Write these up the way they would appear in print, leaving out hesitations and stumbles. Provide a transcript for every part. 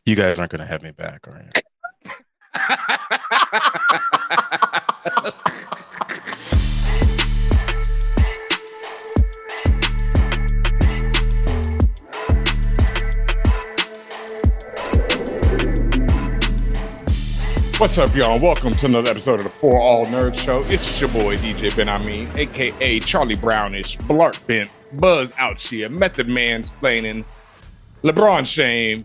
You guys aren't going to have me back, are you? What's up, y'all? Welcome to another episode of the For All Nerds Show. It's your boy, DJ Ben Amin, a.k.a. Charlie Brownish, Blart Bent, Buzz Outshier, Method Man Splaining, LeBron Shame,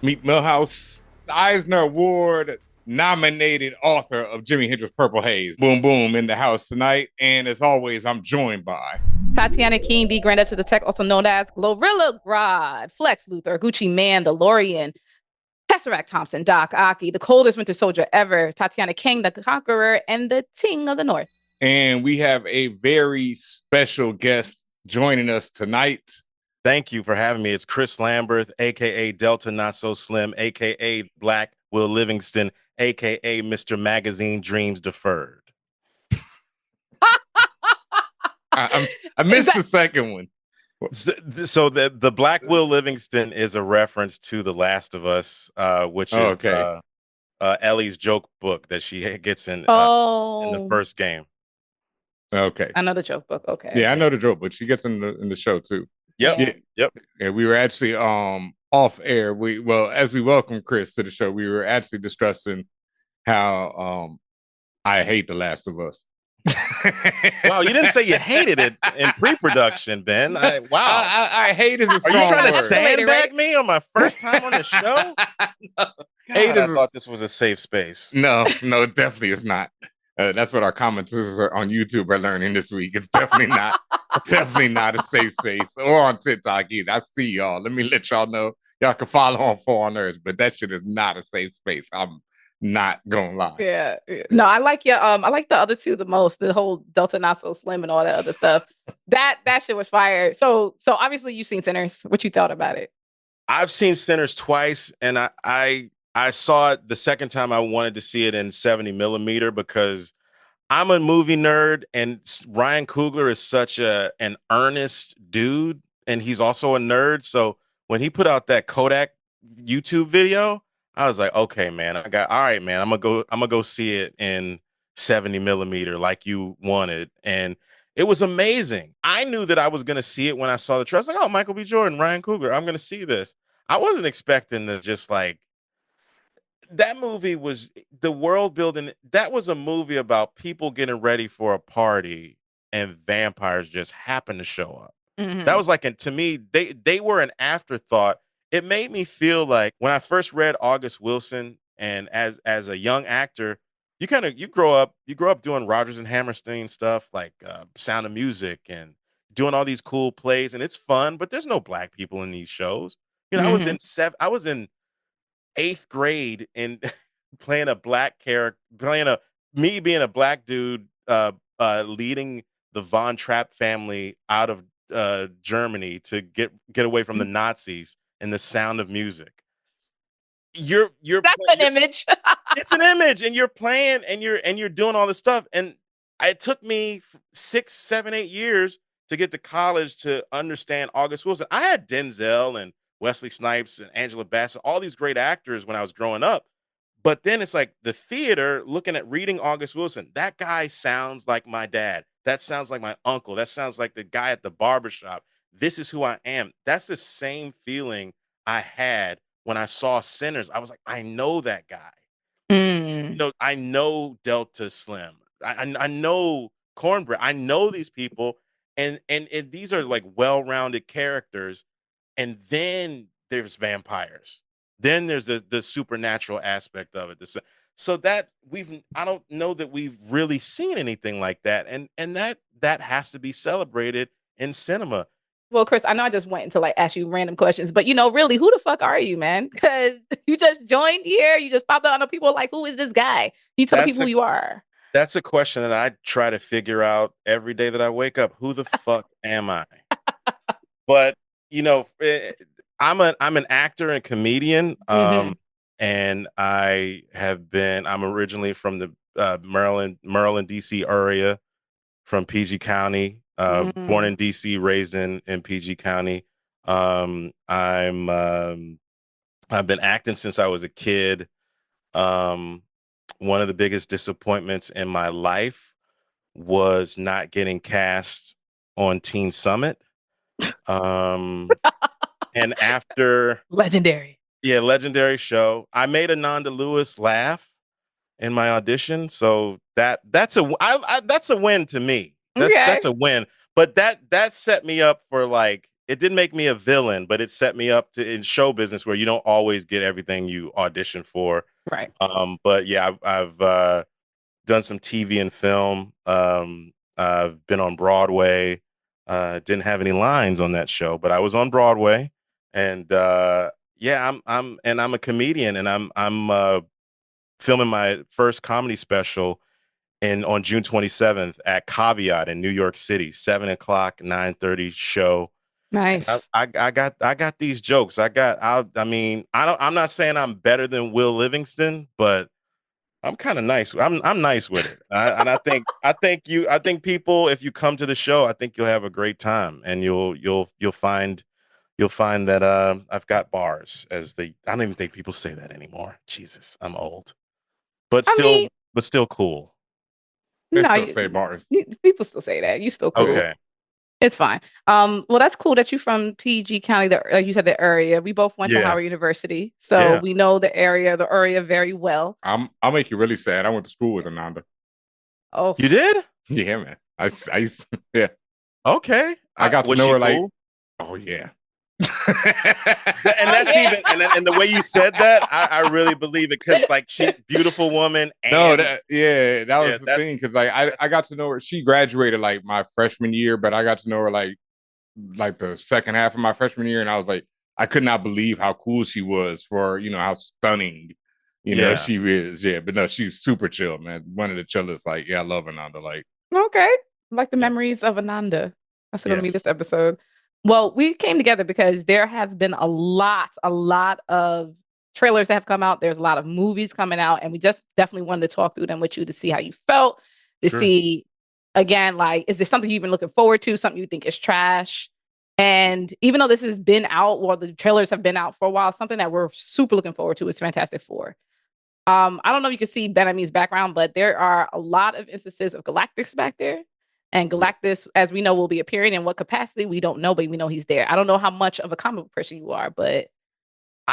Meet Millhouse, the Eisner Award nominated author of Jimi Hendrix Purple Haze. Boom, boom, in the house tonight. And as always, I'm joined by Tatiana King, the granddaughter to the tech, also known as Glorilla Grodd, Flex Luthor, Gucci Man, DeLorean, Tesseract Thompson, Doc Aki, the coldest winter soldier ever, Tatiana King, the conqueror, and the Ting of the North. And we have a very special guest joining us tonight. Thank you for having me. It's Chris Lamberth, a.k.a. Delta Not So Slim, a.k.a. Black Will Livingston, a.k.a. Mr. Magazine Dreams Deferred. I missed the second one. So the Black Will Livingston is a reference to The Last of Us, which is Ellie's joke book that she gets in the first game. Okay, I know the joke book. Okay, yeah, I know the joke book. She gets in the show too. Yep. Yeah, we were actually off air. As we welcome Chris to the show, we were actually discussing how I hate The Last of Us. Wow, you didn't say you hated it in pre-production, Ben. I hate is a strong word. Are you trying to word. sandbag me on my first time on the show? God, I thought this was a safe space. No, definitely it's not. That's what our commenters on YouTube are learning this week. It's definitely not a safe space, or on TikTok either. I see y'all. Let me let y'all know. Y'all can follow on ForAllNerds, but that shit is not a safe space. I'm not gonna lie. Yeah. No, I like your I like the other two the most. The whole Delta Not So Slim and all that other stuff. That shit was fire. So obviously you've seen Sinners. What you thought about it? I've seen Sinners twice, and I saw it the second time. I wanted to see it in 70 millimeter because I'm a movie nerd, and Ryan Coogler is such an earnest dude, and he's also a nerd. So when he put out that Kodak YouTube video, I was like, okay, man, all right, man, I'm gonna go see it in 70 millimeter like you wanted. And it was amazing. I knew that I was gonna see it when I saw the trailer. I was like, oh, Michael B. Jordan, Ryan Coogler, I'm gonna see this. I wasn't expecting to just like that movie was the world building. That was a movie about people getting ready for a party and vampires just happened to show up. Mm-hmm. That was like, to me, they were an afterthought. It made me feel like when I first read August Wilson, and as a young actor, you grow up doing Rodgers and Hammerstein stuff like Sound of Music and doing all these cool plays, and it's fun, but there's no black people in these shows. You know, Mm-hmm. I was in 8th grade and playing a black character, me being a black dude, leading the Von Trapp family out of Germany to get away from the Nazis in The Sound of Music. That's an image. It's an image, and you're playing, and you're doing all this stuff, and it took me 6, 7, 8 years to get to college to understand August Wilson. I had Denzel and Wesley Snipes and Angela Bassett, all these great actors when I was growing up. But then it's like the theater reading August Wilson. That guy sounds like my dad. That sounds like my uncle. That sounds like the guy at the barbershop. This is who I am. That's the same feeling I had when I saw Sinners. I was like, I know that guy. Mm. You know, I know Delta Slim. I know Cornbread. I know these people, and these are like well-rounded characters. And then there's vampires. Then there's the supernatural aspect of it. So that I don't know that we've really seen anything like that. And that has to be celebrated in cinema. Well, Chris, I know I just went into like ask you random questions, but really, who the fuck are you, man? Because you just joined here, you just popped out on people like, who is this guy? You tell people who you are. That's a question that I try to figure out every day that I wake up. Who the fuck am I? But you know, I'm an actor and comedian, and I'm originally from the Maryland, DC area, from PG County. Born in DC, raised in PG County. I'm I've been acting since I was a kid. Um, one of the biggest disappointments in my life was not getting cast on Teen Summit. And after, Legendary. yeah, legendary show, I made Ananda Lewis laugh in my audition, so that's a win to me. Okay. That's a win. But that set me up for like it didn't make me a villain, but it set me up to in show business where you don't always get everything you audition for. Right. But yeah, I've done some TV and film. I've been on Broadway. Didn't have any lines on that show, but I was on Broadway, and yeah, I'm a comedian, and I'm filming my first comedy special on June 27th at Caveat in New York City, 7 o'clock, 9:30 show. And Nice. I got these jokes. I mean, I'm not saying I'm better than Will Livingston, but I'm kind of nice. I'm nice with it. And I think people, if you come to the show, I think you'll have a great time, and you'll find that I've got bars I don't even think people say that anymore. Jesus, I'm old. But I mean, still cool. They no, still say bars. people still say that. You still cool. Okay. It's fine. Well, that's cool that you from PG County, like you said, the area. We both went to Yeah. Howard University, so Yeah. we know the area very well. I'll make you really sad. I went to school with Ananda. Oh, You did? Yeah, man. I used to, yeah. Okay. I got to Was know she her like, cool? oh yeah. And that's yeah. and the way you said that, I really believe it because like she beautiful woman and No, that was the that's thing because like I got to know her. She graduated like my freshman year, but I got to know her like the second half of my freshman year, and I was like, I could not believe how cool she was for how stunning she is. Yeah, but no, she's super chill, man. One of the chillest. Like, yeah, I love Ananda. Like, okay. Like the yeah. memories of Ananda. That's going to be Yes. this episode. Well, we came together because there has been a lot of trailers that have come out. There's a lot of movies coming out, and we just definitely wanted to talk through them with you to see how you felt, to Sure. see again, like, is there something you've been looking forward to, something you think is trash? And even though this has been out, or the trailers have been out for a while, something that we're super looking forward to is Fantastic Four. I don't know if you can see Ben Ami's background, but there are a lot of instances of Galactus back there. And Galactus, as we know, will be appearing in what capacity, we don't know, but we know he's there. I don't know how much of a comic book person you are, but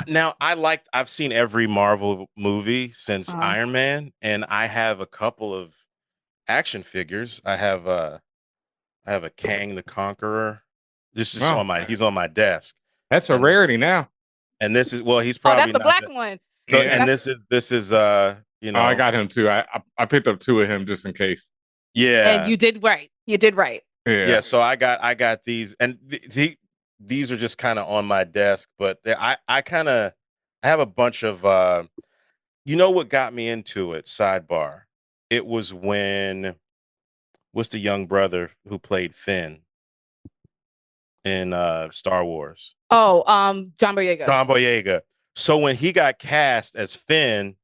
Now I've seen every Marvel movie since Iron Man, and I have a couple of action figures. I have a Kang the Conqueror. This is wow, he's on my desk. that's a And rarity now. and this is he's oh, that's probably the not black one. so, Yeah. and this is Oh, I got him too. I picked up two of him just in case. yeah. And you did right. You did right. Yeah. So I got these, and these are just kind of on my desk, but I have a bunch of what got me into it. Sidebar, it was when what's the young brother who played Finn in Star Wars? Oh, John Boyega. John Boyega. So when he got cast as Finn,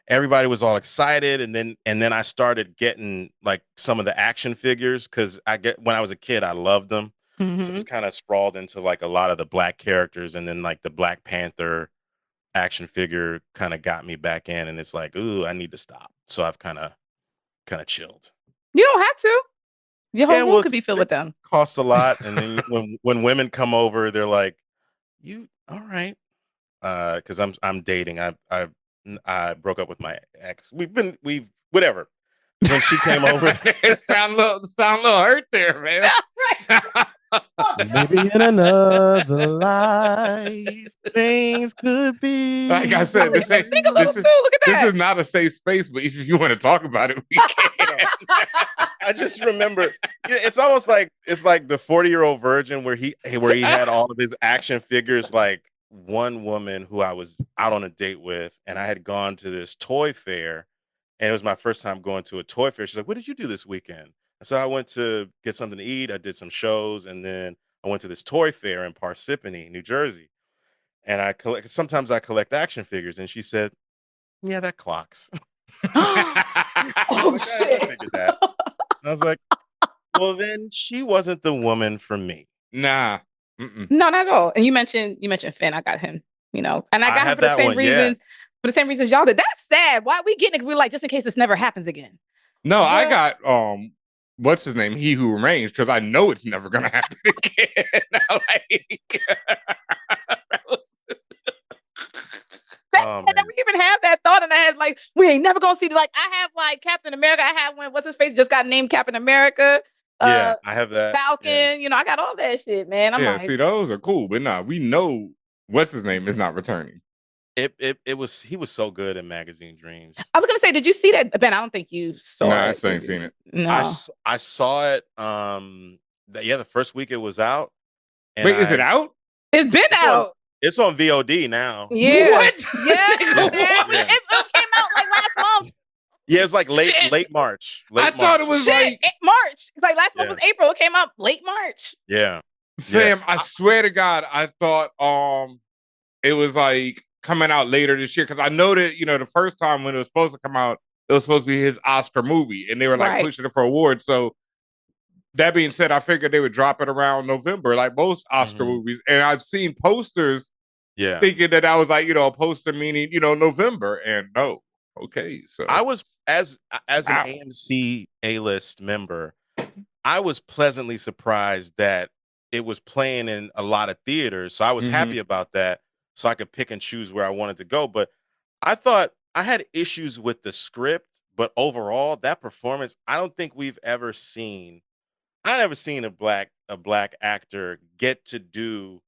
everybody was all excited, and then I started getting like some of the action figures because when I was a kid, I loved them. So it's kind of sprawled into like a lot of the black characters, and then like the Black Panther action figure kind of got me back in, and it's like, ooh, I need to stop. So I've kind of chilled. You don't have to. Your whole Yeah, room could be filled with them. Costs a lot, and then when women come over, they're like, "You all right?" Because I'm dating. I broke up with my ex. We've whatever. When she came over, sound a little hurt there, man. Maybe in another life, things could be. Like I said, this is not a safe space, but if you want to talk about it, we can. I just remember it's almost like the 40-year-old virgin where he had all of his action figures. Like one woman who I was out on a date with, and I had gone to this toy fair, and it was my first time going to a toy fair. She's like, "What did you do this weekend?" And so I went to get something to eat. I did some shows, and then I went to this toy fair in Parsippany, New Jersey. And sometimes I collect action figures. And she said, "Yeah, that clocks." Oh, shit. I figured that. And I was like, well, then she wasn't the woman for me. Nah. No, not at all. And you mentioned Finn. I got him. And I got him have for the that same one, reasons. For the same reasons y'all did. That's sad. Why are we getting it? We're like, just in case this never happens again. No, I got what's his name? He Who Remains, because I know it's never gonna happen again. And then we even have that thought, and I had like, we ain't never gonna see. Like, I have like Captain America. I have when what's his face just got named Captain America. I have that Falcon. Yeah. I got all that shit, man. I'm like, see, those are cool, but nah, we know what's his name is not returning. He was so good in Magazine Dreams. I was gonna say, did you see that, Ben? I don't think you saw it. No, I still ain't seen it. No, I saw it. The first week it was out. Wait, is it out? It's been out. It's on VOD now. Yeah. What? Yeah. It came out like last month. Yeah, it's like late March. I thought it was like March. Like last month was April. It came out late March. Yeah. Sam, I swear to God, I thought it was like coming out later this year, because I know that the first time when it was supposed to come out, it was supposed to be his Oscar movie, and they were like pushing it for awards. So that being said, I figured they would drop it around November, like most Oscar movies. And I've seen posters, thinking that was like a poster meaning November, and no. Okay, so I was as an AMC A-list member, I was pleasantly surprised that it was playing in a lot of theaters. So I was happy about that, so I could pick and choose where I wanted to go. But I thought I had issues with the script, but overall, that performance, I don't think we've ever seen. I never seen a black actor get to do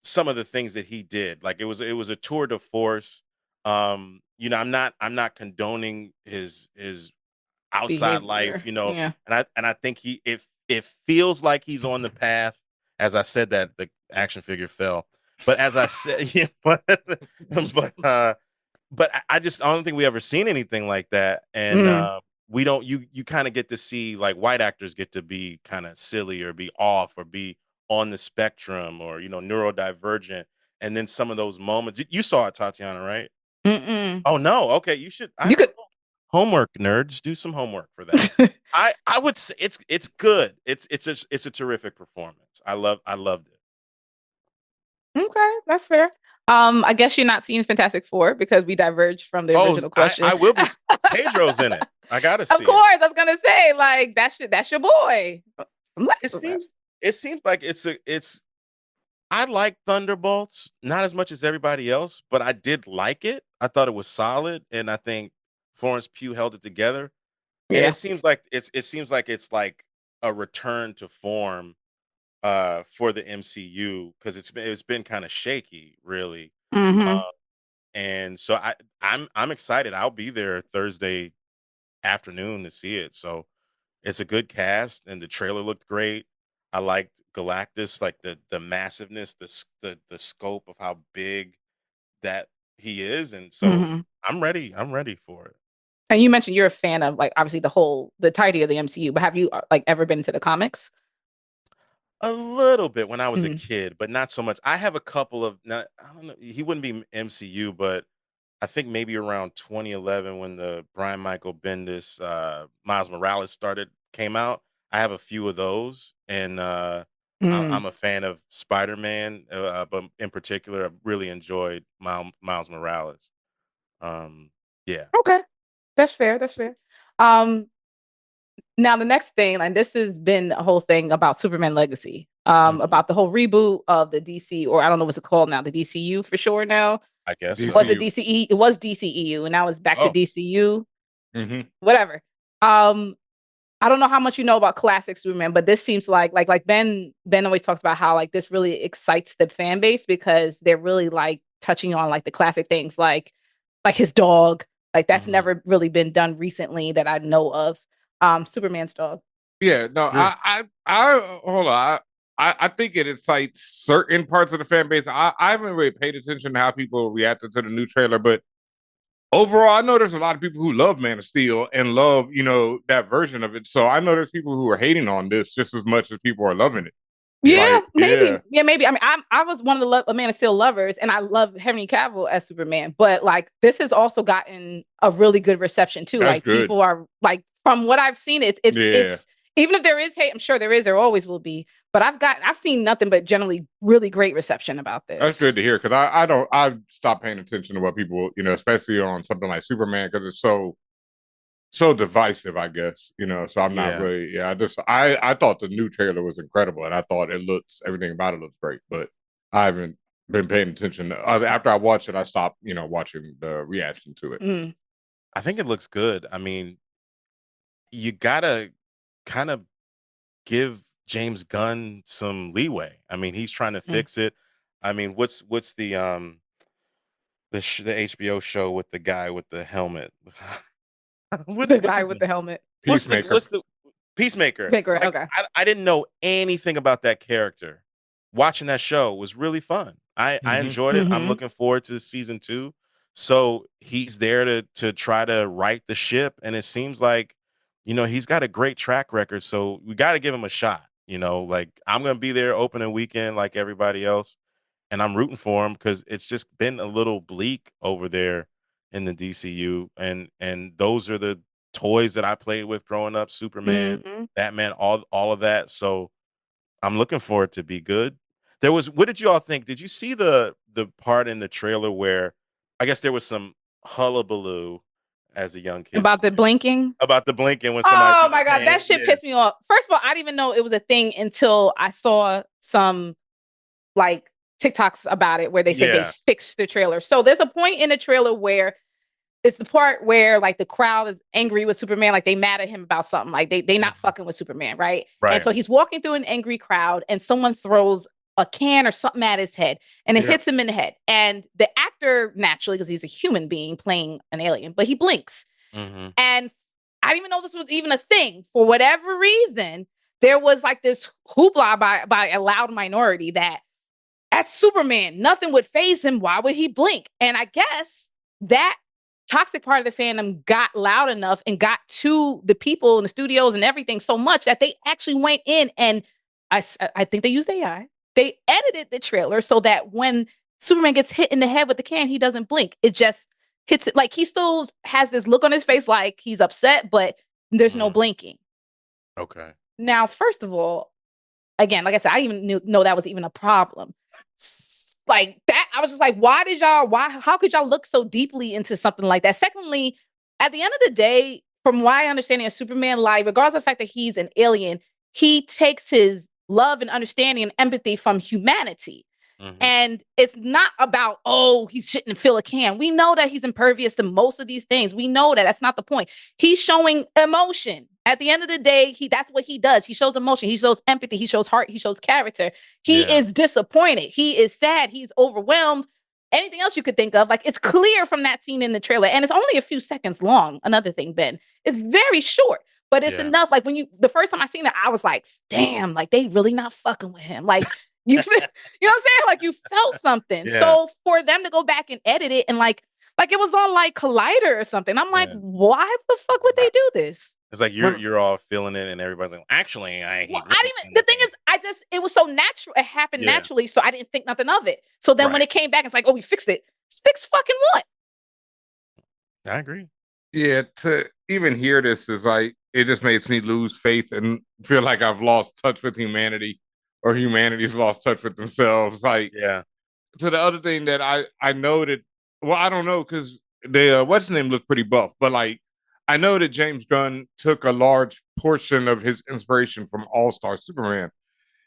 some of the things that he did. Like it was a tour de force. I'm not condoning his outside life, Yeah. and I think it feels like he's on the path. As I said, that the action figure fell, but as I said, but I don't think we ever seen anything like that, and we don't. You kind of get to see like white actors get to be kind of silly or be off or be on the spectrum or neurodivergent, and then some of those moments you saw it, Tatiana, right? Mm-mm. Oh no, okay, you should. Homework, nerds, do some homework for that. I would say it's good. It's a terrific performance. I loved it. Okay, that's fair. I guess you're not seeing Fantastic Four because we diverged from the original question. I will be. Pedro's in it. I gotta see. Of course, I was gonna say like that's your boy. It seems like it's. I like Thunderbolts, not as much as everybody else, but I did like it. I thought it was solid, and I think Florence Pugh held it together. Yeah. And it seems like it's like a return to form for the MCU, because it's been kind of shaky, really. And so I'm excited. I'll be there Thursday afternoon to see it. So it's a good cast, and the trailer looked great. I liked Galactus, like the massiveness, the scope of how big that he is, and so I'm ready for it. And you mentioned you're a fan of like obviously the entirety of the MCU, but have you like ever been to the comics? A little bit when I was a kid, but not so much. I have a couple of, I don't know, he wouldn't be MCU, but I think maybe around 2011 when the Brian Michael Bendis Miles Morales came out. I have a few of those, and I'm a fan of Spider-Man, but in particular, I really enjoyed Miles Morales. Yeah. Okay, that's fair. That's fair. Now the next thing, and this has been a whole thing about Superman Legacy, about the whole reboot of the DC, or I don't know what's it called now, the DCU for sure now. I guess it was DCE. It was DCEU, and now it's back to DCU. Whatever. I don't know how much you know about classic Superman, but this seems like Ben always talks about how like this really excites the fan base because they're really like touching on like the classic things, like his dog. Like that's never really been done recently that I know of. Superman's dog. Yeah, no, I hold on. I think it excites certain parts of the fan base. I haven't really paid attention to how people reacted to the new trailer, but overall, I know there's a lot of people who love Man of Steel and love, that version of it. So I know there's people who are hating on this just as much as people are loving it. Yeah, maybe. Yeah, maybe. I mean, I was one of the Man of Steel lovers, and I love Henry Cavill as Superman. But like, this has also gotten a really good reception too. That's like, good. People are like, from what I've seen, it's even if there is hate, I'm sure there is. There always will be. But I've seen nothing but generally really great reception about this. That's good to hear because I've stopped paying attention to what people, especially on something like Superman because it's so divisive, I guess, so I'm not really, I thought the new trailer was incredible and I thought everything about it looks great, but I haven't been paying attention. After I watched it, I stopped, watching the reaction to it. I think it looks good. I mean, you gotta kind of give James Gunn some leeway. I mean, he's trying to fix it. I mean, what's the HBO show with the guy with the helmet? The guy with the helmet. Peacemaker. What's the Peacemaker? Like, okay. I didn't know anything about that character. Watching that show was really fun. I enjoyed it. I'm looking forward to season 2. So he's there to try to right the ship, and it seems like he's got a great track record. So we got to give him a shot. Like I'm gonna be there opening weekend like everybody else, and I'm rooting for him because it's just been a little bleak over there in the DCU, and those are the toys that I played with growing up: Superman, Batman, all of that. So I'm looking for it to be good. What did you all think? Did you see the part in the trailer where I guess there was some hullabaloo as a young kid about the blinking? About the blinking when somebody. Oh my God, that shit pissed me off. First of all, I didn't even know it was a thing until I saw some like TikToks about it where they said they fixed the trailer. So there's a point in the trailer where it's the part where like the crowd is angry with Superman, like they mad at him about something, like they not fucking with Superman, right? And so he's walking through an angry crowd and someone throws a can or something at his head and it hits him in the head. And the actor, naturally, because he's a human being playing an alien, but he blinks. And I didn't even know this was even a thing. For whatever reason, there was like this hoopla by a loud minority that that's Superman. Nothing would faze him. Why would he blink? And I guess that toxic part of the fandom got loud enough and got to the people in the studios and everything so much that they actually went in and I think they used AI. They edited the trailer so that when Superman gets hit in the head with the can, he doesn't blink. It just hits it. Like he still has this look on his face like he's upset, but there's no blinking. Okay. Now, first of all, again, like I said, I didn't even know that was even a problem. Like that, I was just like, how could y'all look so deeply into something like that? Secondly, at the end of the day, from my understanding of Superman, like, regardless of the fact that he's an alien, he takes his love and understanding and empathy from humanity. And it's not about, he shouldn't fill a can. We know that he's impervious to most of these things. We know that. That's not the point. He's showing emotion. At the end of the day, that's what he does. He shows emotion. He shows empathy. He shows heart. He shows character. He is disappointed. He is sad. He's overwhelmed. Anything else you could think of, like it's clear from that scene in the trailer. And it's only a few seconds long. Another thing, Ben. It's very short. But it's enough. Like the first time I seen it, I was like, damn, like they really not fucking with him. Like, you know what I'm saying? Like you felt something. So for them to go back and edit it and like it was on like Collider or something. I'm like, why the fuck would they do this? It's like you're all feeling it and everybody's like, actually, the thing is, it was so natural. It happened naturally. So I didn't think nothing of it. So then when it came back, it's like, we fixed it. Fix fucking what? I agree. Yeah, to even hear this is like, it just makes me lose faith and feel like I've lost touch with humanity or humanity's lost touch with themselves. Like, to the other thing that I know that, well, I don't know, because the, what's his name looks pretty buff, but like, I know that James Gunn took a large portion of his inspiration from All-Star Superman.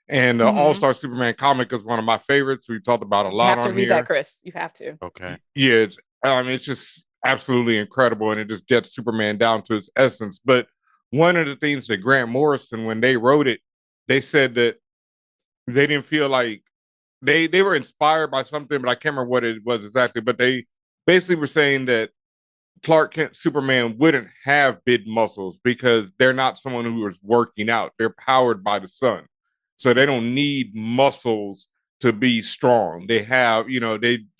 And the All-Star Superman comic is one of my favorites. We talked about a lot on here. You have to read that, Chris. You have to. Okay. Yeah, it's just absolutely incredible, and it just gets Superman down to its essence. But one of the things that Grant Morrison, when they wrote it, they said that they didn't feel like they were inspired by something, but I can't remember what it was exactly. But they basically were saying that Clark Kent Superman wouldn't have big muscles because they're not someone who is working out. They're powered by the sun. So they don't need muscles to be strong. They have,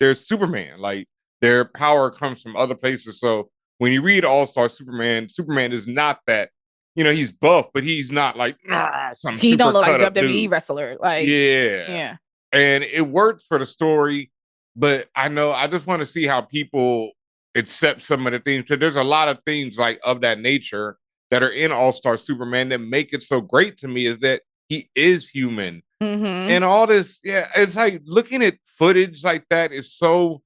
they're Superman. Like their power comes from other places. So when you read All-Star Superman, Superman is not that, he's buff, but he's not like some he super don't look like cut-up WWE dude. wrestler. Like yeah. And it worked for the story, but I just want to see how people accept some of the things. Because there's a lot of things like of that nature that are in All-Star Superman that make it so great to me is that he is human. Mm-hmm. And all this, yeah, it's like looking at footage like that is so.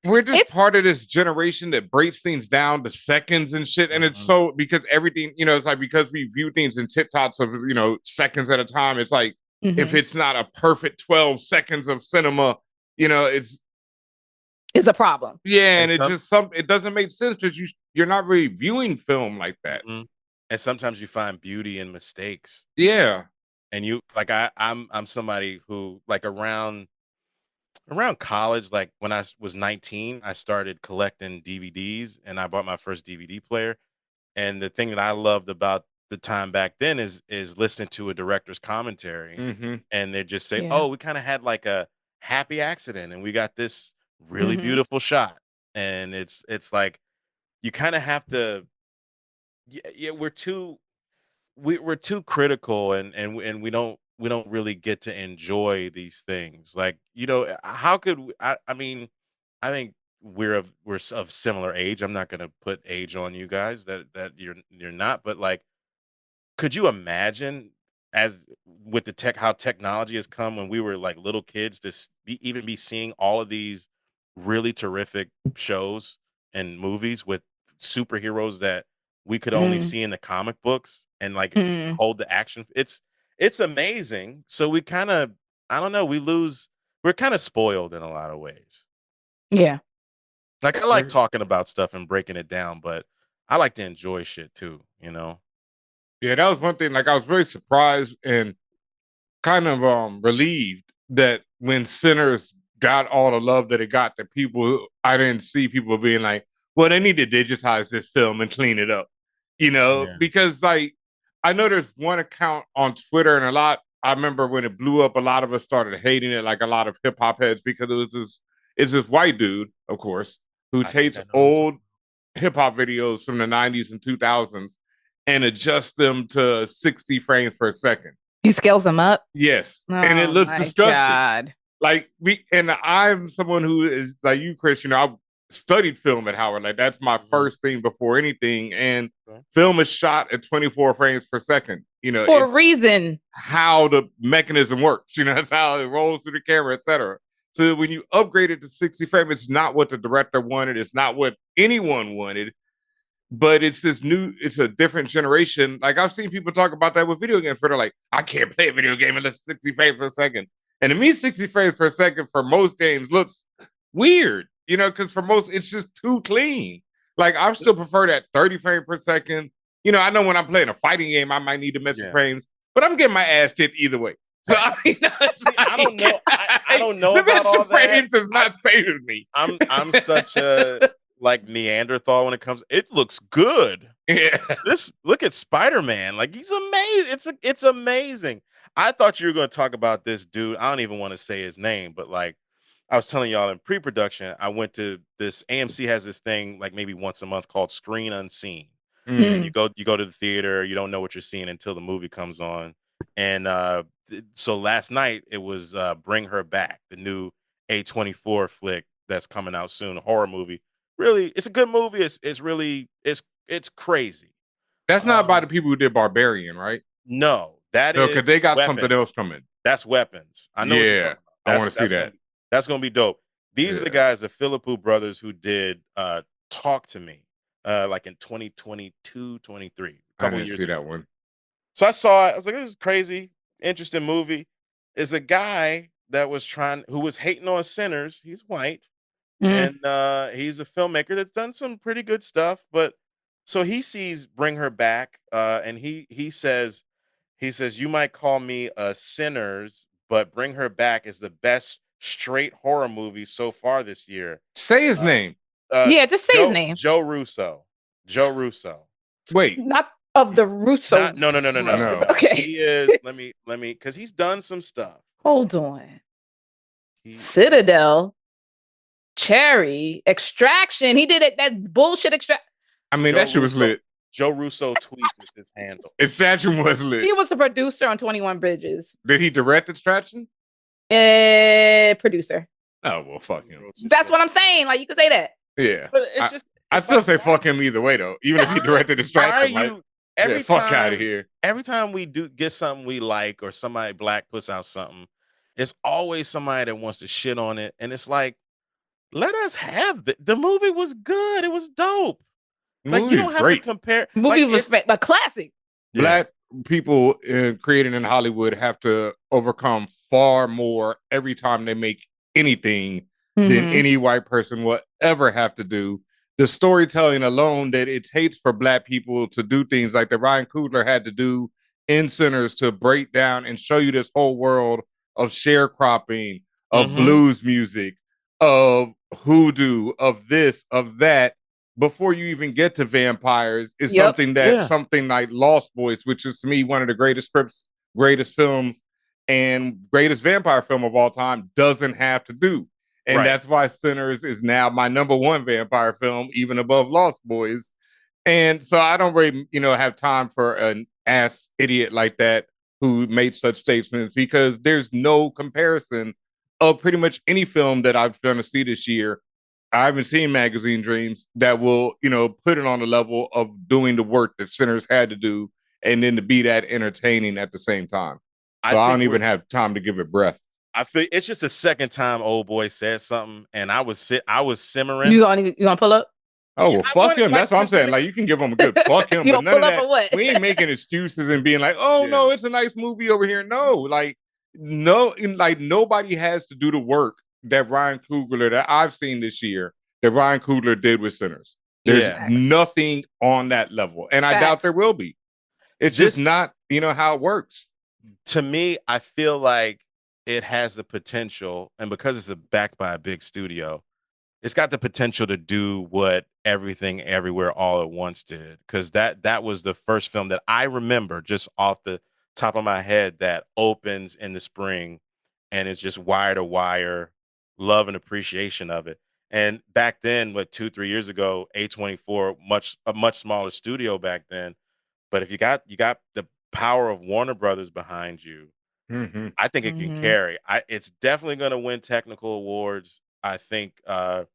We're just part of this generation that breaks things down to seconds and shit. And it's so because everything, it's like because we view things in tip-tops of, seconds at a time. It's like if it's not a perfect 12 seconds of cinema, it's a problem. Yeah, and it's just it doesn't make sense because you're not really viewing film like that. Mm-hmm. And sometimes you find beauty in mistakes. Yeah. And you like I'm somebody who like around college, like when I was 19, I started collecting DVDs and I bought my first DVD player. And the thing that I loved about the time back then is listening to a director's commentary and they just say, "Oh, we kind of had like a happy accident and we got this really beautiful shot." And it's like you kind of have to we're too critical and we don't really get to enjoy these things. Like, how could I mean, I think we're of similar age. I'm not going to put age on you guys that you're not, but like, could you imagine as with how technology has come when we were like little kids to even be seeing all of these really terrific shows and movies with superheroes that we could only see in the comic books and like hold the action. It's amazing. So we kind of, I don't know, we're kind of spoiled in a lot of ways. Yeah. Like I like talking about stuff and breaking it down, but I like to enjoy shit too, Yeah, that was one thing. Like I was very surprised and kind of relieved that when Sinners got all the love that it got, that I didn't see people being like, well, they need to digitize this film and clean it up, because like I know there's one account on Twitter and I remember when it blew up, a lot of us started hating it, like a lot of hip hop heads, because it's this white dude, of course, who takes old hip hop videos from the 90s and 2000s and adjusts them to 60 frames per second. He scales them up. Yes. And it looks disgusting. God. Like I'm someone who is like you, Chris, I studied film at Howard. Like that's my first thing before anything. And film is shot at 24 frames per second, for a reason. How the mechanism works, that's how it rolls through the camera, etc. So when you upgrade it to 60 frames, it's not what the director wanted. It's not what anyone wanted. But it's it's a different generation. Like I've seen people talk about that with video games where they're like, I can't play a video game unless 60 frames per second. And to me, 60 frames per second for most games looks weird, because for most, it's just too clean. Like I still prefer that 30 frames per second. I know when I'm playing a fighting game, I might need to mess with frames, but I'm getting my ass kicked either way. So I mean, I don't know. I don't know about all that. Frames is not saving me. I'm such a like Neanderthal when it comes. It looks good. Yeah. Look at Spider-Man. Like he's amazing. It's amazing. I thought you were going to talk about this dude. I don't even want to say his name, but like I was telling y'all in pre-production, I went to this AMC has this thing like maybe once a month called Screen Unseen. And you go to the theater, you don't know what you're seeing until the movie comes on. And so last night it was Bring Her Back, the new A24 flick that's coming out soon, a horror movie. Really, it's a good movie. It's crazy. That's not by the people who did Barbarian, right? No, that is because they got Weapons. something else coming. That's Weapons. I know. Yeah, I want to see that. That's gonna be dope. These are the guys, the Philippou brothers, who did Talk to Me, like in 2022, 23. I didn't see that one. So I saw it. I was like, this is crazy, interesting movie. Is a guy that who was hating on Sinners. He's white. And he's a filmmaker that's done some pretty good stuff. But so he sees Bring Her Back, and he says, you might call me a Sinners, but Bring Her Back is the best straight horror movie so far this year. Say his name. Just say his name. Joe Russo. Wait, not of the Russo. No. Okay. He is. Let me, because he's done some stuff. Hold on. Citadel. Cherry, Extraction. He did it. That bullshit Extraction. I mean, that shit was lit. Joe Russo tweets is his handle. Extraction was lit. He was the producer on 21 Bridges. Did he direct Extraction? Producer. Oh well, fuck him. That's what I'm saying. Like you could say that. Yeah, but it's I still say fuck him either way though. Even if he directed Extraction, every fuck out of time, here. every time we do get something we like or somebody black puts out something, it's always somebody that wants to shit on it. And it's like, let us have the movie was good. It was dope. The Like you movie is don't have to great. compare. Movie Like was it's a classic. Black people creating in Hollywood have to overcome far more every time they make anything than any white person will ever have to do. The storytelling alone that it takes for Black people to do things like that Ryan Coogler had to do in Sinners to break down and show you this whole world of sharecropping, of blues music, of hoodoo, of this, of that, before you even get to vampires is something like Lost Boys, which is to me one of the greatest scripts, greatest films, and greatest vampire film of all time, doesn't have to do. And that's why Sinners is now my number one vampire film, even above Lost Boys. And so I don't really, have time for an ass idiot like that who made such statements, because there's no comparison of pretty much any film that I'm going to see this year. I haven't seen Magazine Dreams that will, put it on the level of doing the work that Sinners had to do, and then to be that entertaining at the same time. So I don't even have time to give it breath. I feel it's just the second time old boy said something, and I was simmering. You gonna pull up? Oh, well, fuck him. That's what I'm saying. Like, you can give him a good fuck him, but none of that. What? We ain't making excuses and being like, oh, no, it's a nice movie over here. No, like, nobody has to do the work that Ryan Coogler, that I've seen this year, that Ryan Coogler did with Sinners. There's nothing on that level. And I doubt there will be. It's just not, how it works. To me, I feel like it has the potential, and because it's backed by a big studio, it's got the potential to do what Everything Everywhere All at Once did. Because that was the first film that I remember just off the top of my head that opens in the spring, and it's just wire to wire, love and appreciation of it. And back then, 2-3 years ago, A24, a much smaller studio back then. But if you got the power of Warner Brothers behind you, I think it can carry. It's definitely going to win technical awards. I think. I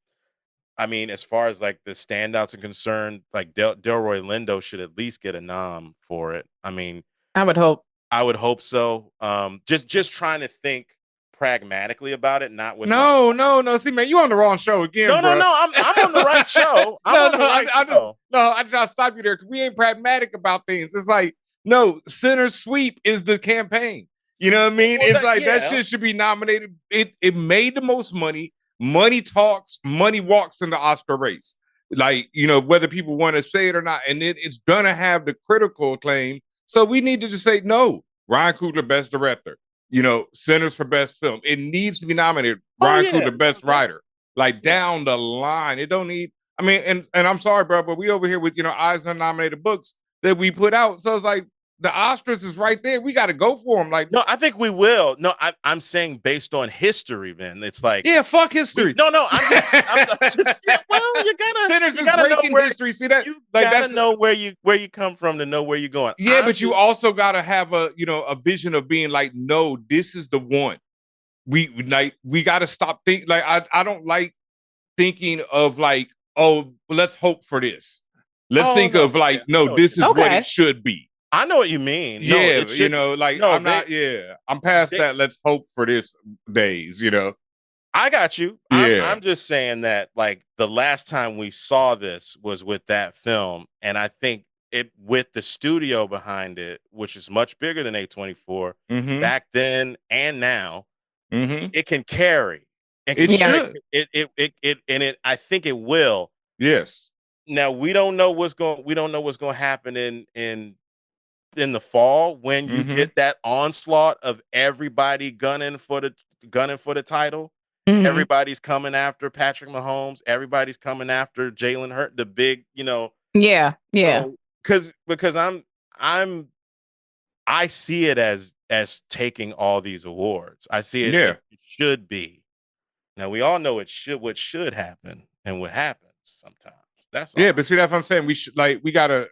mean, as far as like the standouts are concerned, like Delroy Lindo should at least get a nom for it. I mean, I would hope. I would hope so. Just trying to think pragmatically about it, not with no. See, man, you on the wrong show again. No. I'm on the right show. I'll stop you there because we ain't pragmatic about things. It's like, no, Center Sweep is the campaign. You know what I mean? Well, that shit should be nominated. It made the most money. Money talks, money walks in the Oscar race. Like, whether people want to say it or not, and it's gonna have the critical acclaim. So we need to just say no. Ryan Coogler, best director. Sinners for best film. It needs to be nominated. Ryan Coogler, best writer. Like, down the line. It don't need. I mean, and I'm sorry, bro, but we over here with Eisner nominated books that we put out. So it's like the Oscars is right there. We got to go for them. Like, no, I think we will. No, I'm saying based on history, man. It's like, yeah, fuck history. I'm just well, you gotta. Sinners is breaking history. See that? You gotta know where you come from to know where you're going. Yeah, but you also gotta have a vision of being like, no, this is the one. We gotta stop thinking. Like, I don't like thinking of like, oh, let's hope for this. Let's think of like, no, this is what it should be. I know what you mean. Yeah, I'm past that. Let's hope for this days, I got you. I'm just saying that, like, the last time we saw this was with that film. And I think it, with the studio behind it, which is much bigger than A24 back then and now, it can carry. It should. I think it will. Yes. Now we don't know what's going to happen in the fall when you get that onslaught of everybody gunning for the title. Everybody's coming after Patrick Mahomes. Everybody's coming after Jalen Hurts, the big, Yeah. Because I see it as taking all these awards. I see it. Yeah. It should be. Now we all know what should happen and what happens sometimes. That's all. Yeah, but see, that's what I'm saying. We gotta,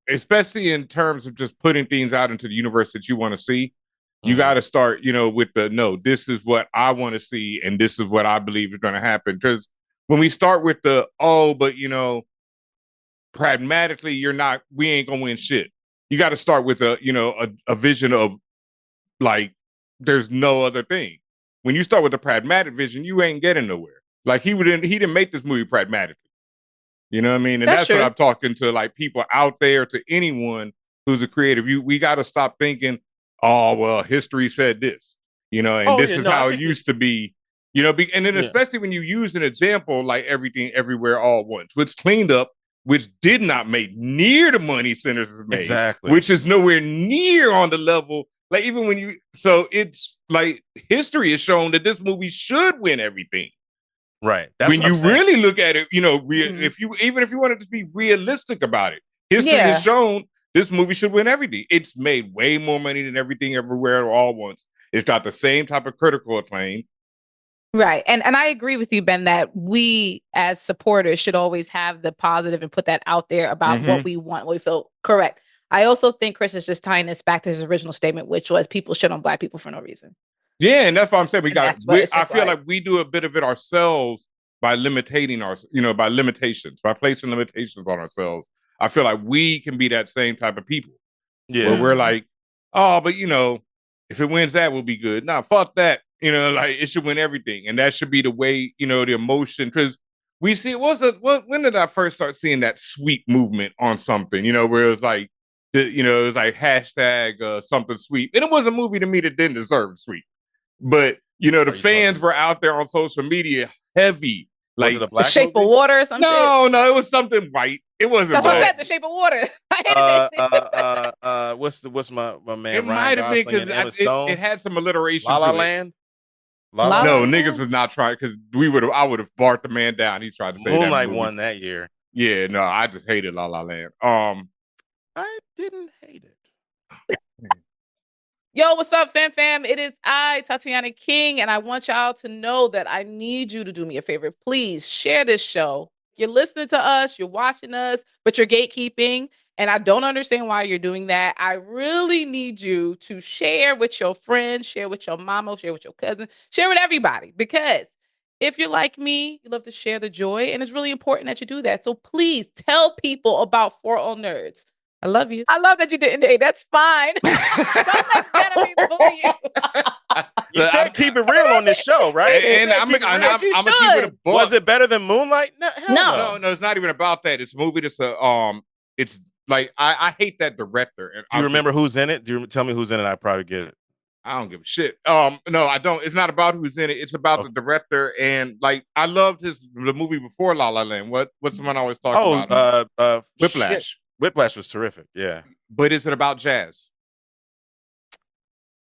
especially in terms of just putting things out into the universe that you want to see, you got to start, with no, this is what I want to see, and this is what I believe is going to happen. Because when we start with but pragmatically, we ain't gonna win shit. You got to start with a vision of like, there's no other thing. When you start with a pragmatic vision, you ain't getting nowhere. Like he didn't make this movie pragmatically. You know what I mean? And that's what I'm talking to, like, people out there, to anyone who's a creative. We got to stop thinking, oh, well, history said this, and this is how it used to be, and then especially when you use an example like Everything Everywhere All at Once, which cleaned up, which did not make near the money Sinners has made, which is nowhere near on the level. Like, even so it's like history has shown that this movie should win everything. Right. That's when you really look at it, if you wanted to be realistic about it, history has shown this movie should win everything. It's made way more money than Everything Everywhere All at Once. It's got the same type of critical acclaim. Right. And I agree with you, Ben, that we as supporters should always have the positive and put that out there about what we want, what we feel correct. I also think Chris is just tying this back to his original statement, which was people shit on Black people for no reason. Yeah, and that's what I'm saying. I feel like we do a bit of it ourselves by limiting by placing limitations on ourselves. I feel like we can be that same type of people. Yeah. Where we're like, oh, but if it wins that, we'll be good. Nah, fuck that. Like, it should win everything. And that should be the way, the emotion. Because we see, when did I first start seeing that sweet movement on something, where it was like, it was like hashtag something sweet. And it was a movie to me that didn't deserve sweet. But, the fans were out there on social media heavy. Like The Shape of Water or something? No, it was something white. It wasn't. That's what I said, The Shape of Water. What's my man? It might have been because it had some alliteration. La La Land. No, niggas was not trying, because I would have barred the man down. He tried to say Moonlight won that year. Yeah, no, I just hated La La Land. I didn't hate it. Yo, what's up, fam? It is I, Tatiana King, and I want y'all to know that I need you to do me a favor. Please share this show. You're listening to us, you're watching us, but you're gatekeeping, and I don't understand why you're doing that. I really need you to share with your friends, share with your mama, share with your cousin, share with everybody, because if you're like me, you love to share the joy, and it's really important that you do that. So please tell people about ForAllNerds. I love you. I love that you didn't date. That's fine. Don't let Genevieve bully you. You should keep it real on this show, right? And I'm gonna keep it a book. Was it better than Moonlight? No, it's not even about that. It's a movie that's it's like, I hate that director. And do you remember who's in it? Do you tell me who's in it? I probably get it. I don't give a shit. No, I don't. It's not about who's in it. It's about the director. And like, I loved the movie before La La Land. What's the one I always talk about? Whiplash. Shit. Whiplash was terrific. Yeah. But is it about jazz?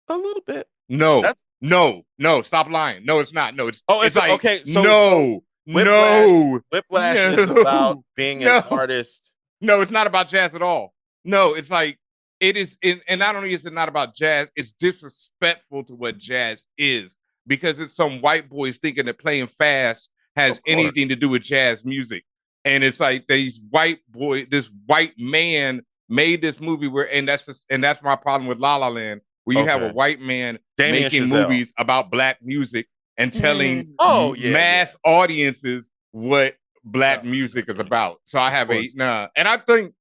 A little bit. No. No. Stop lying. No, it's not. No, it's like, okay. So Whiplash is about being an artist. No, it's not about jazz at all. No, it's like, it is, and not only is it not about jazz, it's disrespectful to what jazz is, because it's some white boys thinking that playing fast has anything to do with jazz music. And it's like this white man made this movie and that's my problem with La La Land, where you have a white man making movies about Black music and telling mass audiences what Black music is about. So I have and I think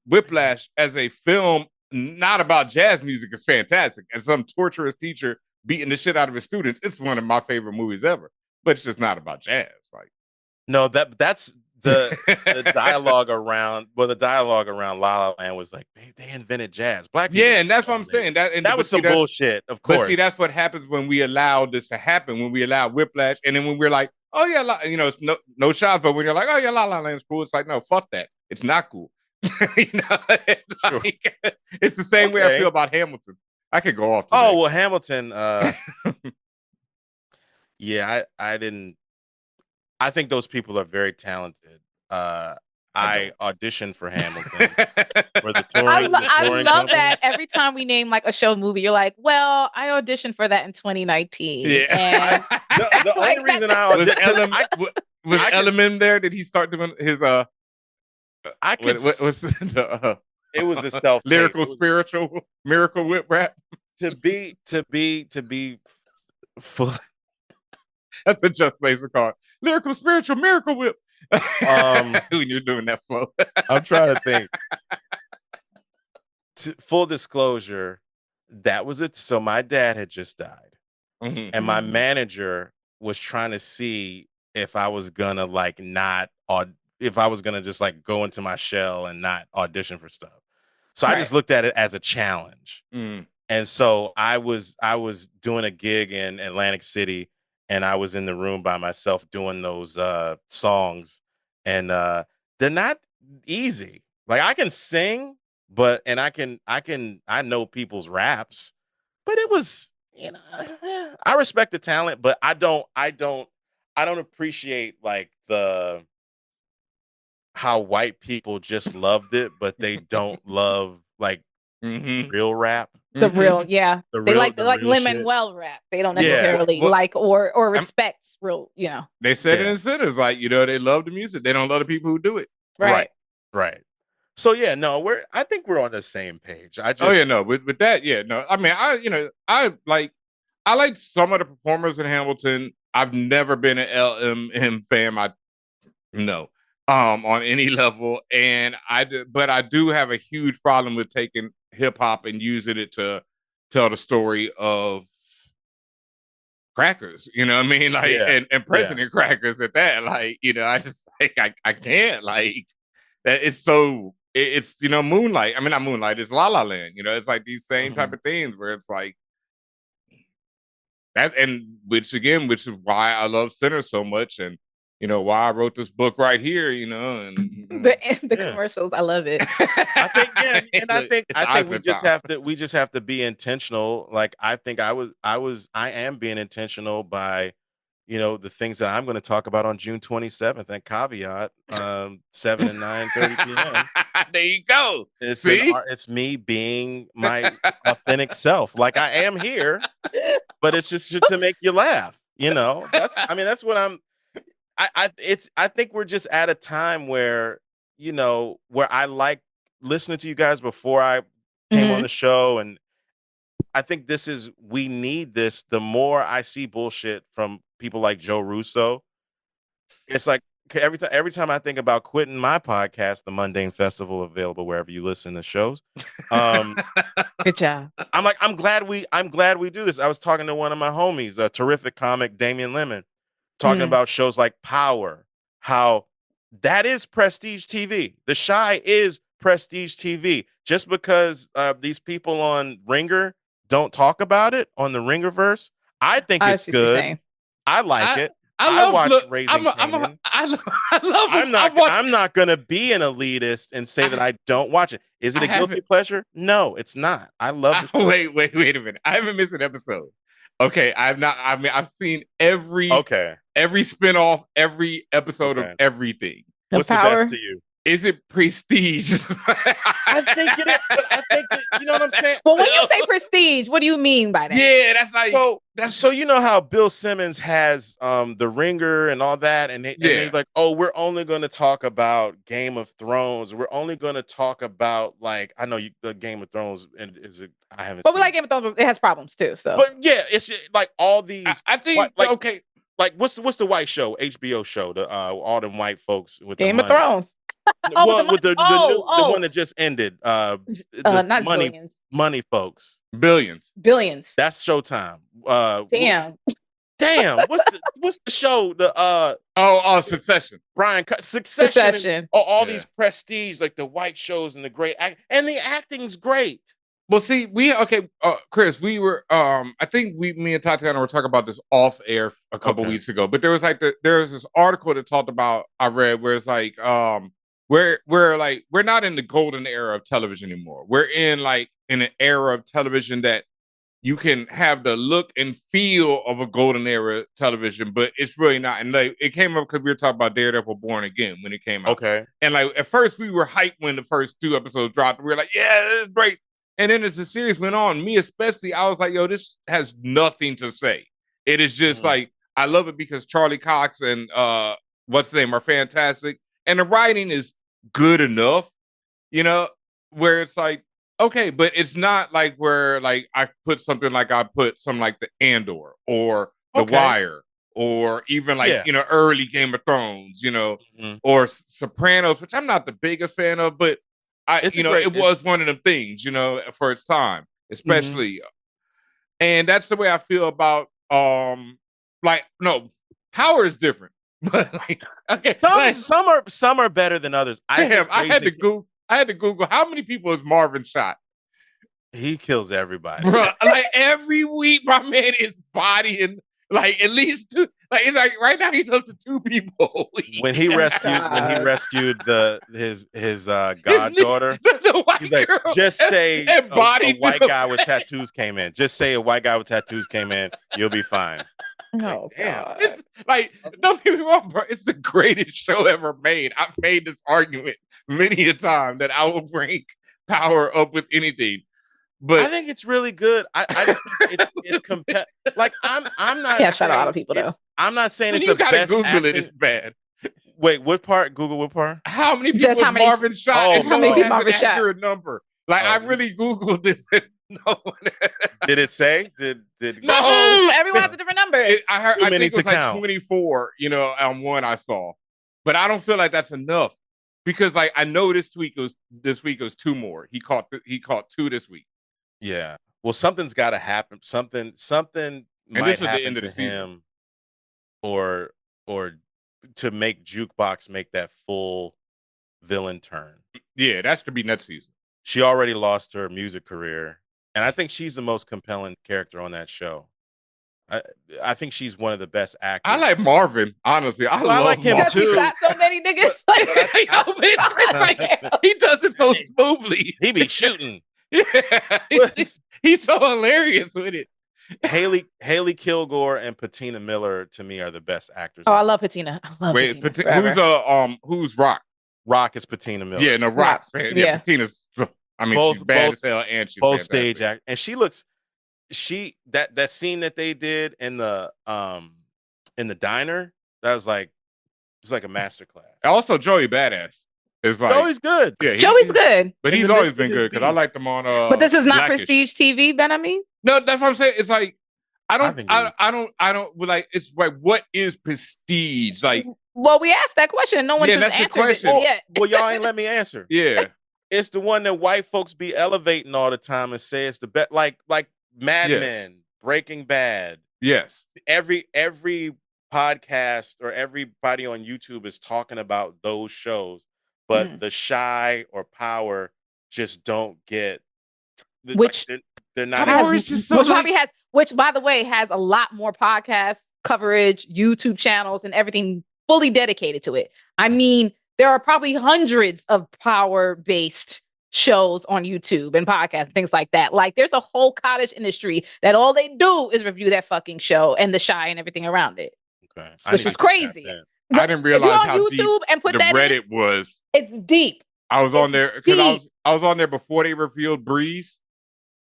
Whiplash as a film not about jazz music is fantastic. As some torturous teacher beating the shit out of his students, it's one of my favorite movies ever. But it's just not about jazz. Like, no, that's the dialogue around. Well, the dialogue around La La Land was like they invented jazz. Black people. Yeah, and that's what I'm saying. That was some bullshit. Of course. But see, that's what happens when we allow this to happen. When we allow Whiplash, and then when we're like, oh yeah, it's no shots. But when you're like, oh yeah, La La Land's cool, it's like, no, fuck that. It's not cool. It's the same way I feel about Hamilton. I could go off today. Oh well, Hamilton. Yeah, I didn't. I think those people are very talented. I auditioned for Hamilton for the touring. I love that every time we name like a show movie, you're like, "Well, I auditioned for that in 2019." Yeah. And the only reason I auditioned was Element there. Did he start doing his I could. What's the? It was a self lyrical, spiritual, miracle whip rap. To be full. That's a Just Blaze called. Lyrical, spiritual, miracle whip. When you're doing that flow. I'm trying to think. Full disclosure, that was it. So my dad had just died. Mm-hmm. And my manager was trying to see if I was gonna like not, or if I was gonna just like go into my shell and not audition for stuff. So I just looked at it as a challenge. And so I was doing a gig in Atlantic City, and I was in the room by myself doing those songs, and they're not easy. Like I can sing, but and I know people's raps, but it was, you know, I respect the talent, but I don't appreciate like how white people just loved it, but they don't love like real rap. The real, yeah. The They real, like the like real Lemon shit. Well rap. They don't Yeah. necessarily Well, like or respects real, you know. They said it Yeah. in Sinners, like, you know, they love the music. They don't love the people who do it. Right. So yeah, no, I think we're on the same page. I just Oh yeah, no, with that, yeah, no. I mean, I like some of the performers in Hamilton. I've never been an LMM fan. On any level, and but I do have a huge problem with taking hip hop and using it to tell the story of crackers. You know what I mean? Like, and President Crackers at that. Like, you know, I just like I can't like that. It's so it's you know Moonlight. I mean, not Moonlight. It's La La Land. You know, it's like these same type of things where it's like that, and which is why I love Sinners so much, and you know why I wrote this book right here. You know, and the commercials, I love it. I think we just have to be intentional. Like I think I am being intentional by, you know, the things that I'm going to talk about on June 27th and Caveat 7 and 9:30 p.m. There you go. It's me being my authentic self. Like I am here, but it's just to make you laugh. You know, that's what I'm. I think we're just at a time where, you know, where I like listening to you guys before I came on the show, and I think we need this. The more I see bullshit from people like Joe Russo, it's like every time I think about quitting my podcast, the Mundane Festival, available wherever you listen to shows. Good job. I'm glad we do this. I was talking to one of my homies, a terrific comic, Damian Lemon, talking about shows like Power, how that is prestige TV. The Chi is prestige TV. Just because these people on Ringer don't talk about it on the Ringerverse, I think it's good. I like it. I watch Raising Kanan. I'm not gonna be an elitist and say that I don't watch it. Is it a guilty pleasure? No, it's not. I love it. Wait a minute. I haven't missed an episode. Okay, I've seen every spinoff, every episode of everything. What's the best to you? Is it prestige? I think it is, but I think you know what I'm saying. Well, when you say prestige, what do you mean by that? Yeah, that's like so you know how Bill Simmons has the Ringer and all that, and they like, oh, we're only going to talk about Game of Thrones. We're only going to talk about like the Game of Thrones and I haven't. But we like Game of Thrones. It has problems too. So, but yeah, it's like all these. I think okay. Like what's the white show, HBO show, the all them white folks with Game the of Thrones. With the one that just ended, not money folks, billions. That's Showtime. Damn. What's the show? The Succession. Succession. All these prestige, like the white shows and the great and the acting's great. Well, see, Chris, we were, I think me and Tatiana were talking about this off air a couple weeks ago, but there was this article that talked about, I read, where it's like, we're not in the golden era of television anymore. We're in an era of television that you can have the look and feel of a golden era television, but it's really not. And like, it came up because we were talking about Daredevil Born Again when it came out. Okay. And like, at first we were hyped when the first 2 episodes dropped. We were like, yeah, it's great. And then as the series went on, me especially, I was like, yo, this has nothing to say. It is just like, I love it because Charlie Cox and what's the name are fantastic. And the writing is good enough, you know, where it's like, okay, but it's not like where like I put something like the Andor or The Wire or even like, Yeah. early Game of Thrones, or Sopranos, which I'm not the biggest fan of, but it was one of them things, for its time, especially. And that's the way I feel about, no, Power is different. But okay, some are better than others. I had to Google how many people has Marvin shot. He kills everybody, bro. Like every week, my man is bodying like at least two. Like it's like right now he's up to 2 people. When he rescued his goddaughter, he's like, just say a white guy with tattoos came in. Just say a white guy with tattoos came in. You'll be fine. Oh, God. It's like, don't get me wrong, bro. It's the greatest show ever made. I've made this argument many a time that I will rank Power up with anything. But I think it's really good. I just think it's like I'm not. Yeah, shout out a lot of people though. I'm not saying it's you the gotta best. Google acting. it. It's bad. Wait, what part? Google what part? How many people has Marvin shot? Oh, how many people Marvin shot? Accurate number. Like I really Googled this. No one. Did it say? Did no? Everyone has a different number. I heard. I think it was like 24. On one I saw, but I don't feel like that's enough because like I know this week was 2 more. He caught 2 this week. Yeah. Well, something's got to happen. Something might happen to him, or to make Jukebox make that full villain turn. Yeah, that's to be next season. She already lost her music career, and I think she's the most compelling character on that show. I think she's one of the best actors. I like Marvin, honestly. I like him too. He shot so many niggas. He does it so smoothly. He be shooting. Yeah, he's so hilarious with it. Haley Kilgore and Patina Miller to me are the best actors. Oh, I love Patina. Who's Rock? Rock is Patina Miller. Yeah, no, Rock's fan. Yeah, Patina's. I mean, she's bad as hell, and she's both stage act, and she looks. That scene that they did in the diner, that was like it's like a masterclass. Also, Joey Badass is like Joey's good. Yeah, Joey's good, but he's always been good because I liked him on. But this is not Blackish. prestige TV, Ben. I mean, no, that's what I'm saying. It's like I don't like. It's like what is prestige? Like, well, we asked that question. No one has answered it yet. Well, y'all ain't let me answer. Yeah, it's the one that white folks be elevating all the time and say it's the best. Like Mad Men, Breaking Bad. Yes. Every podcast or everybody on YouTube is talking about those shows, but The Chi or Power just don't get. Which they're not. Power is just so which by the way has a lot more podcast coverage, YouTube channels, and everything fully dedicated to it. I mean, there are probably hundreds of Power-based shows on YouTube and podcasts and things like that. Like there's a whole cottage industry that all they do is review that fucking show and The Chi and everything around it. Okay. Which is crazy. I didn't realize how YouTube deep and put the that Reddit was. It's deep. I was on there because I was on there before they revealed Breeze,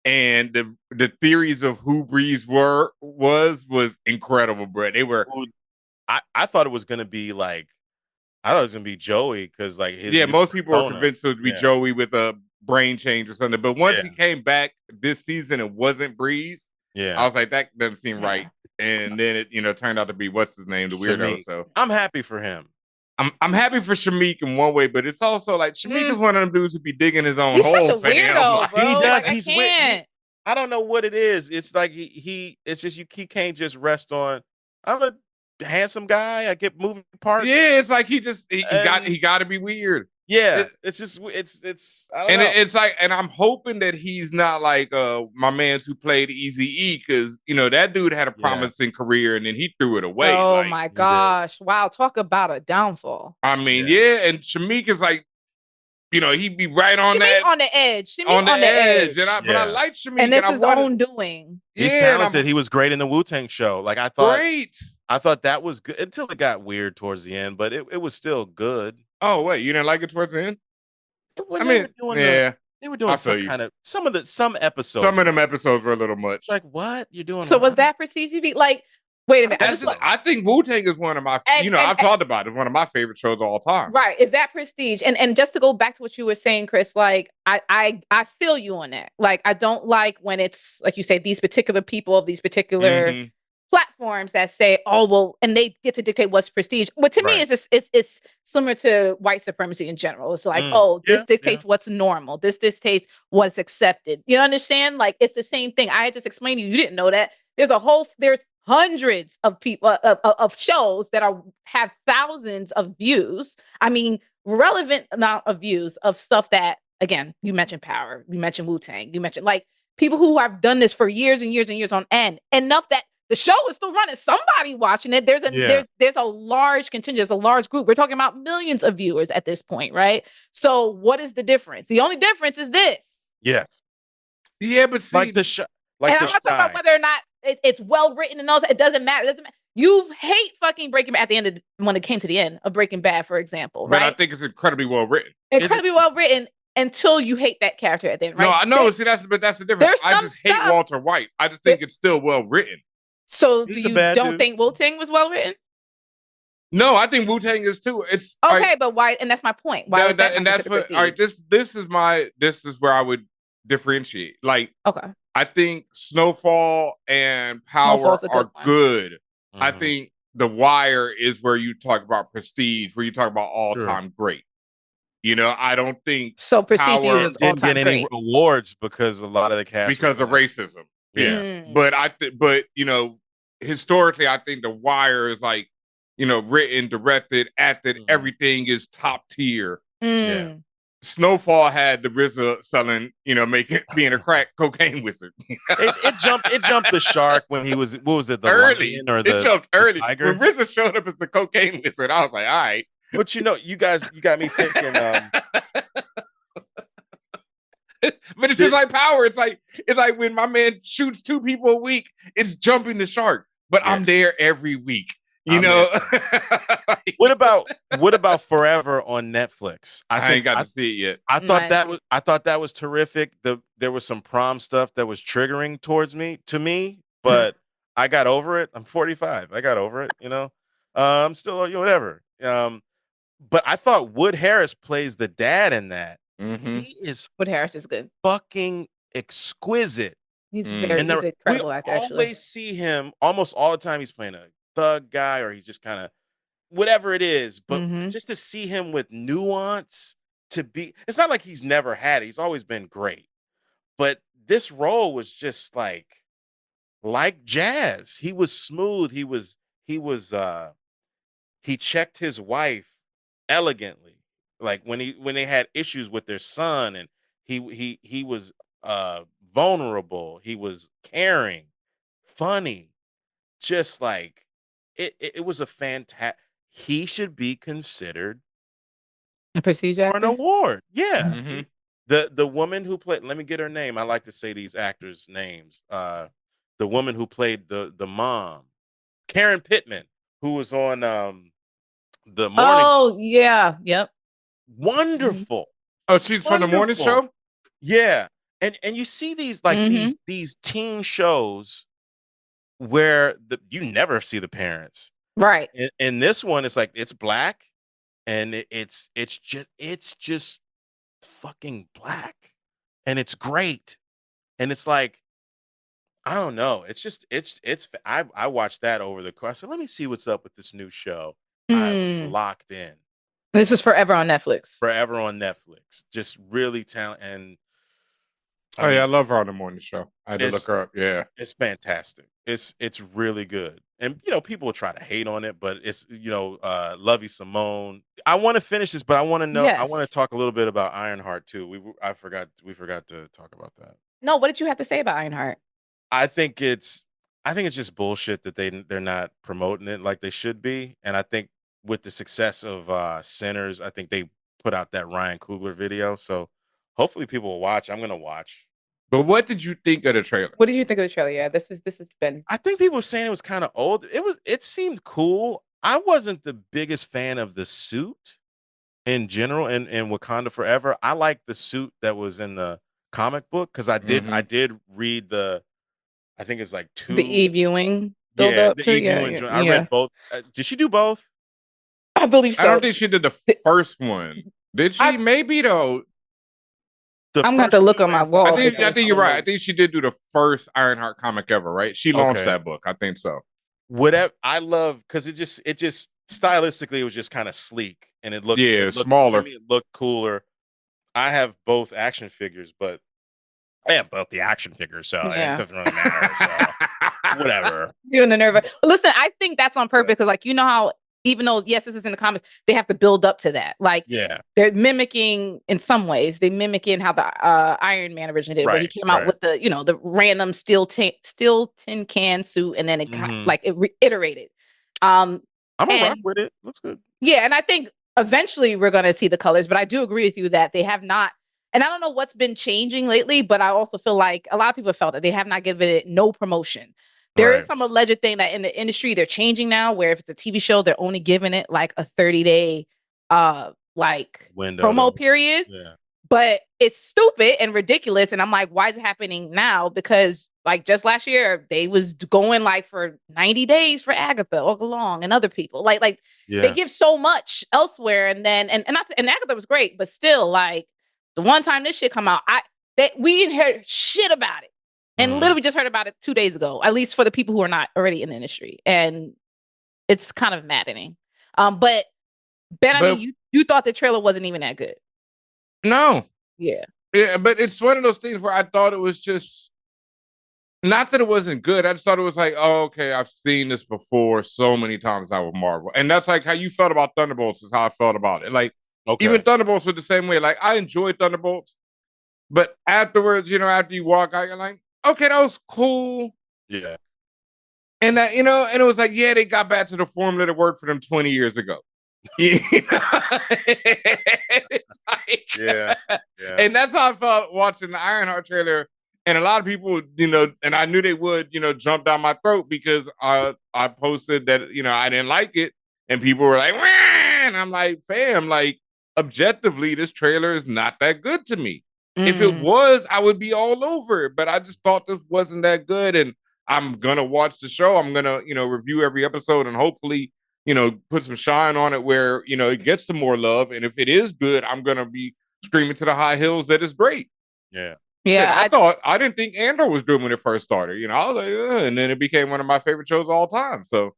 and the theories of who Breeze was incredible, bro. They were. I thought it was gonna be like. I thought it was gonna be Joey because like most people were convinced it would be Joey with a brain change or something. But once he came back this season, it wasn't Breeze. Yeah, I was like, that doesn't seem right. And then it turned out to be what's his name, the weirdo. Shameik. So I'm happy for him. I'm happy for Shameik in one way, but it's also like Shameik is one of them dudes who be digging his own He's hole. Such a weirdo, bro. He does. Like, He's weird. I don't know what it is. It's like it's just he can't just rest on. I'm a handsome guy. I get moving parts. Yeah, it's like he got to be weird. Yeah, it's I don't and know. It's like, and I'm hoping that he's not like my man who played Eazy-E, because that dude had a promising career and then he threw it away. Oh my gosh! Wow, talk about a downfall. I mean, and Shameik is like, he'd be right on Shameik on the edge. Shameik on the edge. But I like Shameik, and this is his own doing. He's talented. He was great in the Wu-Tang show. Like I thought that was good until it got weird towards the end, but it was still good. Oh wait, you didn't like it towards the end? They were doing some episodes. Some of them episodes were a little much. Like what you're doing? So was that prestige TV? Like, wait a minute. I think Wu-Tang is one of my. I've talked about it. One of my favorite shows of all time. Right? Is that prestige? And just to go back to what you were saying, Chris, like I feel you on that. Like I don't like when it's like you say these particular people of these particular platforms that say, oh, well, and they get to dictate what's prestige. But to me, Right. it's just it's similar to white supremacy in general. It's like, oh, this dictates what's normal. This dictates what's accepted. You understand? Like, it's the same thing. I had just explained to you. You didn't know that. There's hundreds of people of shows that have thousands of views. I mean, relevant amount of views of stuff that, again, you mentioned Power, you mentioned Wu-Tang, you mentioned like people who have done this for years and years and years on end, enough that the show is still running. Somebody watching it. There's a large contingent, there's a large group. We're talking about millions of viewers at this point, right? So what is the difference? The only difference is this. Yeah. Yeah, but see, like the show. Like, and I'm not talking about whether or not it's well written and all that. It doesn't matter. It doesn't matter. You hate fucking Breaking Bad at the end when it came to the end of Breaking Bad, for example, right? But I think it's incredibly well written. Incredibly well written until you hate that character at the end, right? No, I know. See, that's the difference. I just hate Walter White. I just think it's still well written. So do you don't think Wu-Tang was well written? No, I think Wu-Tang is too. It's okay, but why? And that's my point. Why is that? And that's what. All right, this is where I would differentiate. Like, okay, I think Snowfall and Power are good. Mm-hmm. I think The Wire is where you talk about prestige, where you talk about all-time great. You know, I don't think so. Prestige was didn't get any awards because a lot of the cast because of racism. Yeah, but you know, historically, I think The Wire is like, you know, written, directed, acted, everything is top tier. Yeah. Snowfall had the RZA selling, you know, being a crack cocaine wizard. it jumped the shark when he was, what was it, the early lion or it jumped early. Tiger? When RZA showed up as the cocaine wizard, I was like, all right. But you know, you got me thinking. But it's just like Power. It's like when my man shoots 2 people a week, it's jumping the shark. But I'm there every week. You know. What about Forever on Netflix? I ain't got to see it yet. I thought that was terrific. There was some prom stuff that was triggering to me, but I got over it. I'm 45. I got over it. You know, I'm still whatever. But I thought Wood Harris plays the dad in that. Mm-hmm. He is Wood Harris is good, fucking exquisite. He's very he's incredible actor. We always see him almost all the time. He's playing a thug guy, or he's just kind of whatever it is. But just to see him with nuance, it's not like he's never had it. He's always been great. But this role was just like jazz. He was smooth. He checked his wife elegantly. Like when they had issues with their son, and he was vulnerable. He was caring, funny, just like it was a fantastic. He should be considered a prestige actor for an award. Yeah. Mm-hmm. The woman who played, let me get her name. I like to say these actors' names. The woman who played the mom, Karen Pittman, who was on the morning. Oh yeah, yep. Wonderful. Oh, she's from the morning show? Yeah. And you see these like these teen shows where you never see the parents. Right. In this one, it's like it's black and it's just fucking black. And it's great. And it's like, I don't know. I watched that over the course. I said, let me see what's up with this new show. I was locked in. This is forever on Netflix. Forever on Netflix. Just really talented. And I love her on the morning show. I had to look her up. Yeah. It's fantastic. It's really good. And you know, people will try to hate on it, but it's, you know, Lovey Simone. I want to finish this, but I want to know. Yes. I want to talk a little bit about Ironheart too. We forgot to talk about that. No, what did you have to say about Ironheart? I think it's just bullshit that they're not promoting it like they should be. And I think with the success of Sinners, I think they put out that Ryan Coogler video. So hopefully people will watch. I'm gonna watch. But what did you think of the trailer? What did you think of the trailer? Yeah, this has been. I think people were saying it was kind of old. It seemed cool. I wasn't the biggest fan of the suit in general in Wakanda Forever. I like the suit that was in the comic book because I did read I think it's like 2. The Eve Ewing. Yeah, the Eve Ewing. I read both. Did she do both? I believe so. I don't think she did the first one. Did she? Maybe though. I'm going to look on my wall. I think you're right. I think she did do the first Ironheart comic ever, right? She launched that book. I think so. whatever I love because it just stylistically it was just kind of sleek and it looked smaller. to me it looked cooler. I have both action figures, but I have both the action figures, so it doesn't really matter. So whatever. Doing the nerve. Listen, I think that's on purpose because, like, you know how even though yes, this is in the comics, they have to build up to that. Like, they're mimicking in some ways. They mimicking how the Iron Man originally did, where he came out with the the random steel tin can suit, and then it it reiterated. I'm gonna rock with it. Looks good. Yeah, and I think eventually we're gonna see the colors, but I do agree with you that they have not. And I don't know what's been changing lately, but I also feel like a lot of people felt that they have not given it no promotion. There is some alleged thing that in the industry they're changing now, where if it's a TV show, they're only giving it like a 30-day window promo period. Yeah. But it's stupid and ridiculous. And I'm like, why is it happening now? Because like just last year, they was going like for 90 days for Agatha all along and other people. Like they give so much elsewhere. And then and Agatha was great, but still, like the one time this shit come out, we didn't hear shit about it. And literally just heard about it 2 days ago, at least for the people who are not already in the industry. And it's kind of maddening. But Ben, I mean, you thought the trailer wasn't even that good. No. Yeah. Yeah, but it's one of those things where I thought it was just, not that it wasn't good. I just thought it was like, oh, okay, I've seen this before so many times now with Marvel. And that's like how you felt about Thunderbolts is how I felt about it. Like, even Thunderbolts were the same way. Like, I enjoyed Thunderbolts. But afterwards, after you walk out, you're like, okay, that was cool. Yeah. And that, and it was like, yeah, they got back to the formula that worked for them 20 years ago. It's like, yeah. And that's how I felt watching the Ironheart trailer. And a lot of people, and I knew they would, jump down my throat because I posted that, I didn't like it. And people were like, wah! And I'm like, fam, like, objectively, this trailer is not that good to me. If it was, I would be all over it. But I just thought this wasn't that good. And I'm going to watch the show. I'm going to, review every episode and hopefully, put some shine on it where, it gets some more love. And if it is good, I'm going to be screaming to the high hills that it's great. Yeah. Yeah. I didn't think Andor was good when it first started. I was like, and then it became one of my favorite shows of all time. So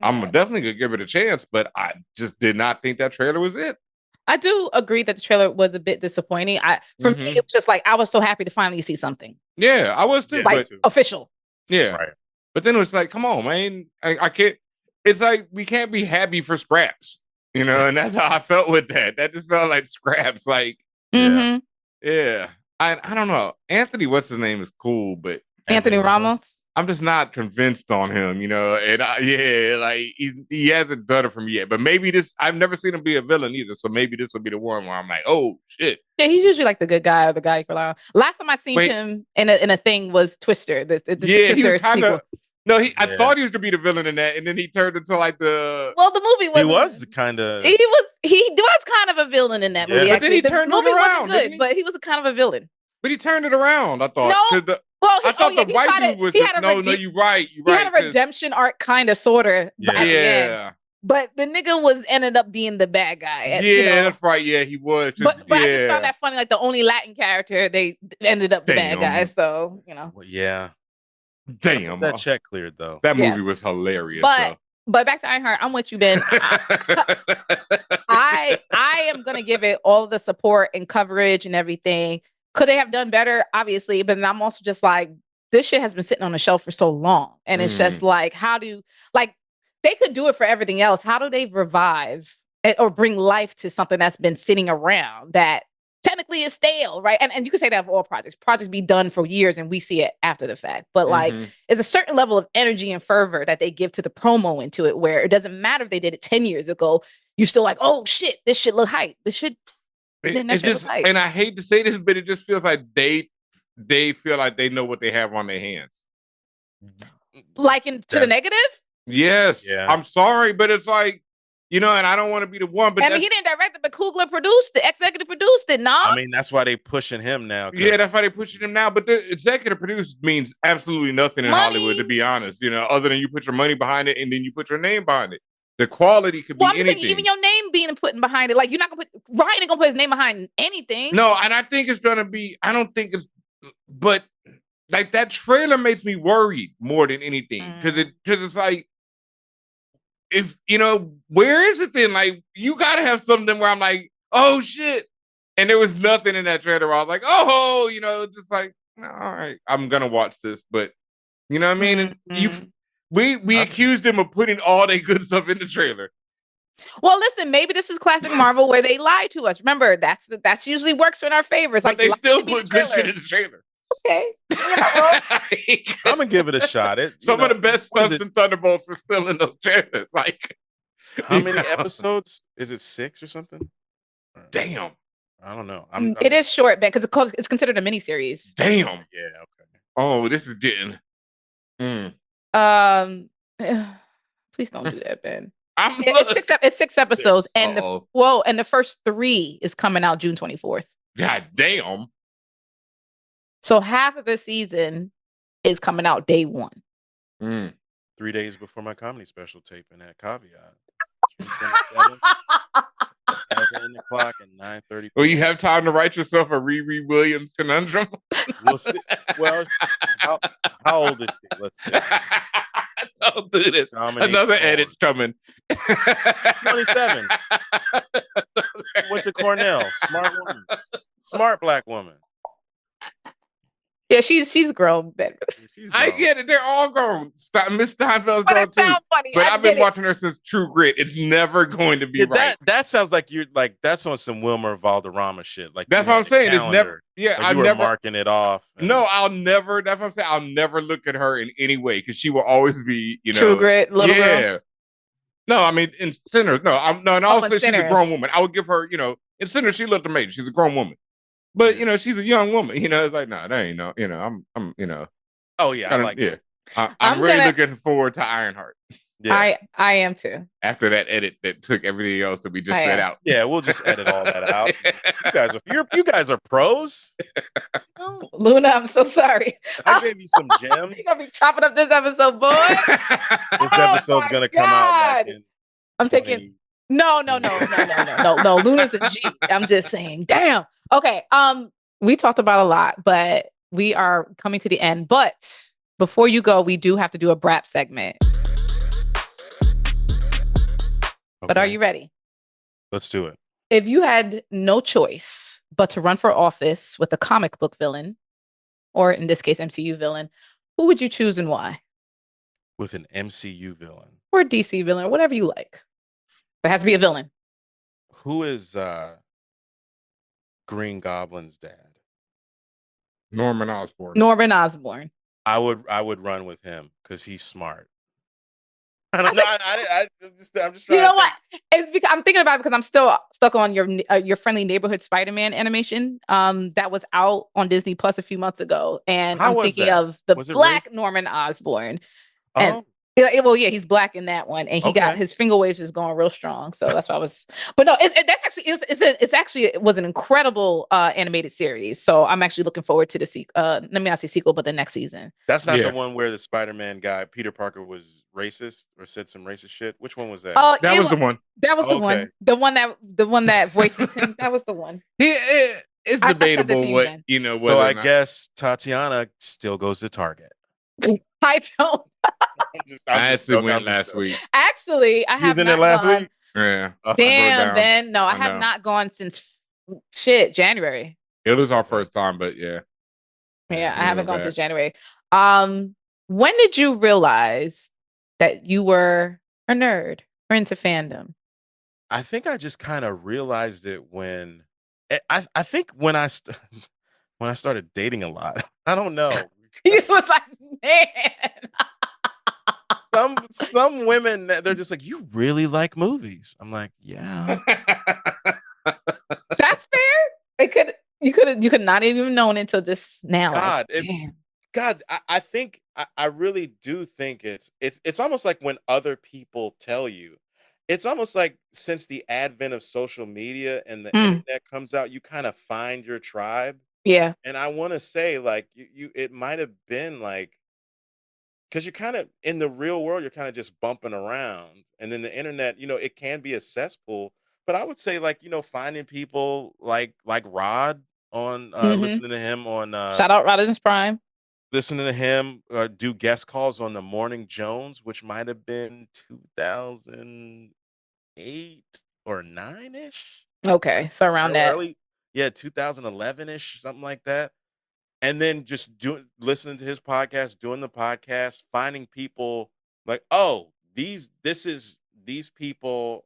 I'm definitely going to give it a chance. But I just did not think that trailer was it. I do agree that the trailer was a bit disappointing. For me, it was just like I was so happy to finally see something. Yeah, I was too. Like official. Yeah. Right. But then it was like, come on, man. I can't. It's like we can't be happy for scraps, and that's how I felt with that. That just felt like scraps. Like, yeah. I don't know. Anthony, what's his name, is cool, but Anthony Ramos. I'm just not convinced on him, and like he hasn't done it for me yet. But maybe I've never seen him be a villain either. So maybe this will be the one where I'm like, oh shit. Yeah, he's usually like the good guy or the guy for long. Last time I seen him in a thing was Twister. The Twister he was kind of. No, I thought he was to be the villain in that, and then he turned into like the. Well, the movie was. He was kind of. He was kind of a villain in that movie. But then he turned it around. Wasn't good, but he was kind of a villain. But he turned it around. I thought. No. I thought the white dude was no, you're right. He had a redemption arc, kind of, sort of. Yeah. But the nigga ended up being the bad guy. That's right. Yeah, he was. But I just found that funny. Like the only Latin character, they ended up the bad guy. So Well, yeah. Damn. That check cleared though. That movie was hilarious. But back to Ironheart, I'm with you, Ben. I am gonna give it all the support and coverage and everything. Could they have done better? Obviously, but I'm also just like, this shit has been sitting on the shelf for so long. And it's just like, they could do it for everything else. How do they revive or bring life to something that's been sitting around that technically is stale, right? And you could say that of all projects. Projects be done for years and we see it after the fact. But there's a certain level of energy and fervor that they give to the promo into it, where it doesn't matter if they did it 10 years ago. You're still like, oh shit, this shit look hype. This shit. And I hate to say this, but it just feels like they feel like they know what they have on their hands. Like to the negative? Yes. Yeah. I'm sorry, but it's like, and I don't want to be the one, but I mean, he didn't direct it, but Coogler produced it, executive produced it, no? I mean, that's why they pushing him now. Yeah, that's why they pushing him now. But the executive produced means absolutely nothing in Hollywood, to be honest, other than you put your money behind it and then you put your name behind it. The quality could be anything. Saying, even your name being put behind it. Like, you're not going to Ryan ain't going to put his name behind anything. No, and I think it's going to be, I don't think it's, but like that trailer makes me worried more than anything. Because it's like, if where is it then? Like, you gotta have something where I'm like, oh shit. And there was nothing in that trailer where I was like, oh, just like, all right, I'm gonna watch this. But you know what I mean? And we accused them of putting all their good stuff in the trailer. Well, listen, maybe this is classic Marvel where they lie to us. Remember, that's usually works in our favor. But they still put good shit in the trailer. Okay. I'm gonna give it a shot. Some of the best stunts and Thunderbolts were still in those trailers. Like, how many episodes? Is it 6 or something? Damn. I don't know. It is short, Ben, because it's considered a miniseries. Damn. Yeah. Okay. Oh, this is getting. Please don't do that, Ben. It's 6 episodes, and the first 3 is coming out June 24th. God damn. So half of the season is coming out day 1. 3 days before my comedy special taping at Caveat. June 27th, 7 o'clock and 9:30. Well, you have time to write yourself a Riri Williams conundrum. We'll see. Well, how old is she? Let's see. Don't do this. Another edit's coming. 27. Went to Cornell. Smart woman. Smart black woman. Yeah, she's grown. I get it. They're all grown. Miss Steinfeld's grown too. Funny. But I've been watching her since True Grit. It's never going to be right. That sounds like you're like that's on some Wilmer Valderrama shit. Like that's what I'm saying. It's never. Yeah, like I'm never marking it off. No, I'll never. That's what I'm saying. I'll never look at her in any way because she will always be, True Grit, little girl. No, I mean in Sinners. No, and also she's a grown woman. I would give her, in Sinners she looked amazing. She's a grown woman. But she's a young woman. It's like, no, that ain't no. I'm. Oh yeah, I like. Yeah, I'm really looking forward to Ironheart. Yeah. I am too. After that edit that took everything else that we just said out. Yeah, we'll just edit all that out. You guys are pros. Luna, I'm so sorry. I gave you some gems. You're gonna be chopping up this episode, boy. This episode's gonna come out. Like I'm thinking. No. Luna's a G. I'm just saying. Damn. Okay. We talked about a lot, but we are coming to the end. But before you go, we do have to do a BRAP segment. Okay. But are you ready? Let's do it. If you had no choice but to run for office with a comic book villain, or in this case, MCU villain, who would you choose and why? With an MCU villain. Or a DC villain, or whatever you like. It has to be a villain. Who is Green Goblin's dad? Norman Osborn. I would run with him because he's smart. I don't know. I'm just trying. You know what? It's because I'm thinking about it because I'm still stuck on your Friendly Neighborhood Spider-Man animation that was out on Disney Plus a few months ago, and I'm thinking of the Black Norman Osborn. Oh. Well, yeah, he's black in that one, and he got his finger waves is going real strong. So that's why I was. But no, it was an incredible animated series. So I'm actually looking forward to the sequel. Let me not say sequel, but the next season. That's not the one where the Spider-Man guy Peter Parker was racist or said some racist shit. Which one was that? That was the one. That was the one. The one that voices him. That was the one. It's debatable what. So I guess Tatiana still goes to Target. I don't. I actually went last week. Actually, I have not it last week. Yeah. Damn, Ben. No, I have not gone since January. It was our first time, but yeah. Yeah, I haven't gone since January. When did you realize that you were a nerd or into fandom? I think I just kind of realized it when I think when I started dating a lot. I don't know. He was like, man. Some women, they're just like, you really like movies. I'm like, yeah. That's fair. You could not even known until just now. I think I really do think it's almost like when other people tell you. It's almost like since the advent of social media and the internet comes out, you kind of find your tribe. Yeah. And I want to say, like, it might have been like, because you're kind of in the real world, you're kind of just bumping around. And then the internet, it can be a cesspool. But I would say, like, finding people like Rod on listening to him on shout out Rod in his prime. listening to him do guest calls on the Morning Jones, which might have been 2008 or 9-ish. Okay, so around that. Early, yeah, 2011-ish, something like that. And then just listening to his podcast, doing the podcast, finding people like, oh, these people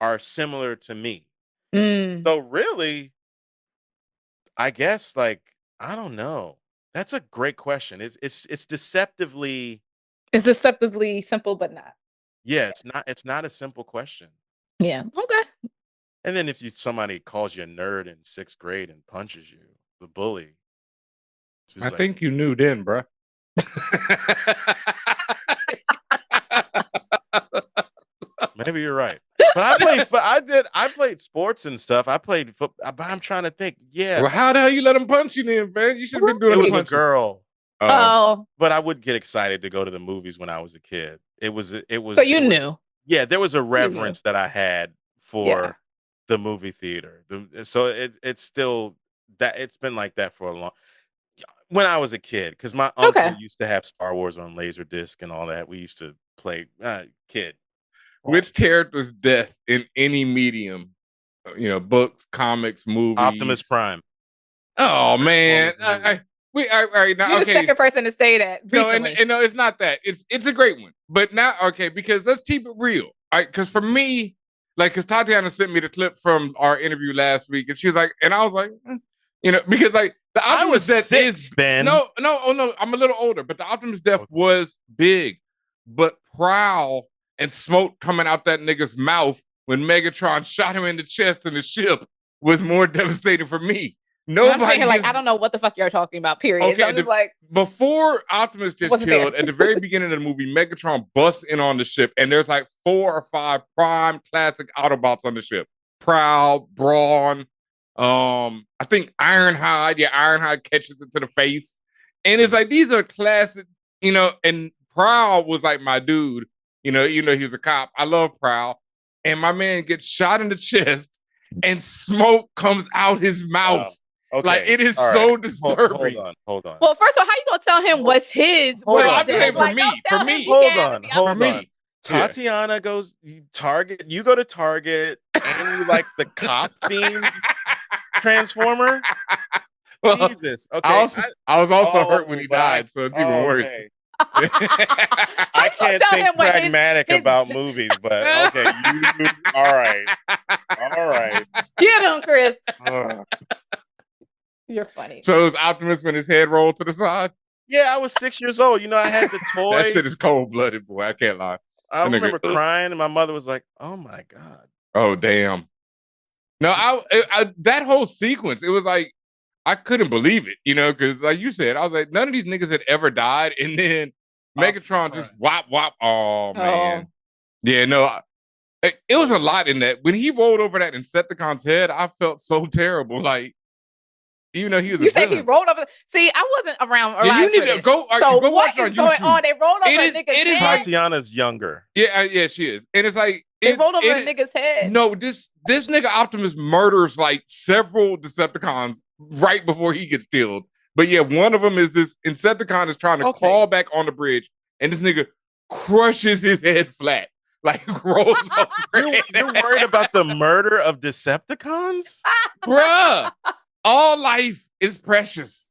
are similar to me. So really, I guess, like, I don't know. That's a great question. It's deceptively. It's deceptively simple, but not. Yeah, it's not a simple question. Yeah. Okay. And then if somebody calls you a nerd in 6th grade and punches you, the bully. I think you knew then, bro. Maybe you're right. But I played sports and stuff. I played football, but I'm trying to think. Yeah. Well, how the hell you let him punch you then, man? You should have been doing it. Was a a girl. Oh. But I would get excited to go to the movies when I was a kid. It was. So you knew. Yeah, there was a reverence that I had for the movie theater. So it's still that it's been like that for a long. When I was a kid, because my uncle used to have Star Wars on Laserdisc and all that. We used to play kid. Which character's death in any medium, books, comics, movies? Optimus Prime. Oh man, You're the second person to say that recently. No, it's not that. It's a great one. But now, because let's keep it real. All right, because for me, because Tatiana sent me the clip from our interview last week, and she was like, and I was like, because like the Optimus death is Ben. No, I'm a little older, but the Optimus death was big, but Prowl and smoke coming out that nigga's mouth when Megatron shot him in the chest in the ship was more devastating for me. I'm saying here, I don't know what the fuck you're talking about, period. Okay, so I'm just like, before Optimus gets killed, at the very beginning of the movie, Megatron busts in on the ship, and there's like 4 or 5 prime classic Autobots on the ship. Prowl, Brawn, I think Ironhide. Yeah, Ironhide catches it to the face. And it's like, these are classic, and Prowl was like my dude. He was a cop. I love Prowl. And my man gets shot in the chest and smoke comes out his mouth. Oh, okay. Like, it is so disturbing. Hold on. Well, first of all, how you gonna tell him what's his? I'm saying for me. Hold on. Tatiana goes, you go to Target and you like the cop themed Transformer? Well, Jesus. Okay. I was also hurt when he died, so it's even worse. I can't think pragmatic about movies, but okay. All right. Get him, Chris. You're funny. So it was Optimus when his head rolled to the side? Yeah, I was 6 years old. I had the toys. That shit is cold-blooded, boy. I can't lie. I remember crying, and my mother was like, "Oh my God." Oh damn. No, I that whole sequence, it was like I couldn't believe it, because like you said, I was like, none of these niggas had ever died, and then Megatron just whop. Oh man. Yeah, no. It was a lot in that. When he rolled over that Insecticon's head, I felt so terrible. Like, he was You say he rolled over. See, I wasn't around. You need to go. So go what watch is going on? They rolled over a nigga's head. Tatiana's younger. Yeah, she is. And it's like they rolled over a nigga's head. No, this nigga Optimus murders like several Decepticons right before he gets killed. But yeah, one of them is this Insecticon is trying to crawl back on the bridge, and this nigga crushes his head flat. Like, rolls over. You're worried about the murder of Decepticons? Bruh, all life is precious.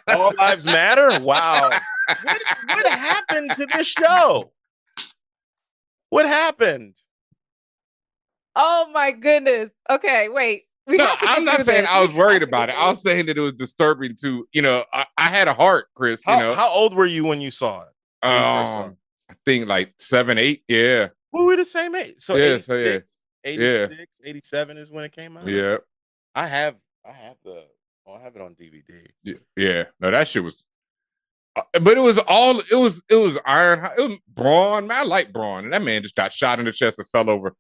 All lives matter? Wow. What happened to this show? What happened? Oh my goodness. Okay, wait. I'm not saying I was worried about it. I was saying that it was disturbing to, I had a heart, Chris. How old were you when you saw it? I think like 7, 8. Yeah. Well, we're the same age. So yeah, 86, 87 is when it came out. Yeah. I have it on DVD. Yeah. No, that shit was. But it was Ironhide. It was Brawn. Man, I like Brawn, and that man just got shot in the chest and fell over.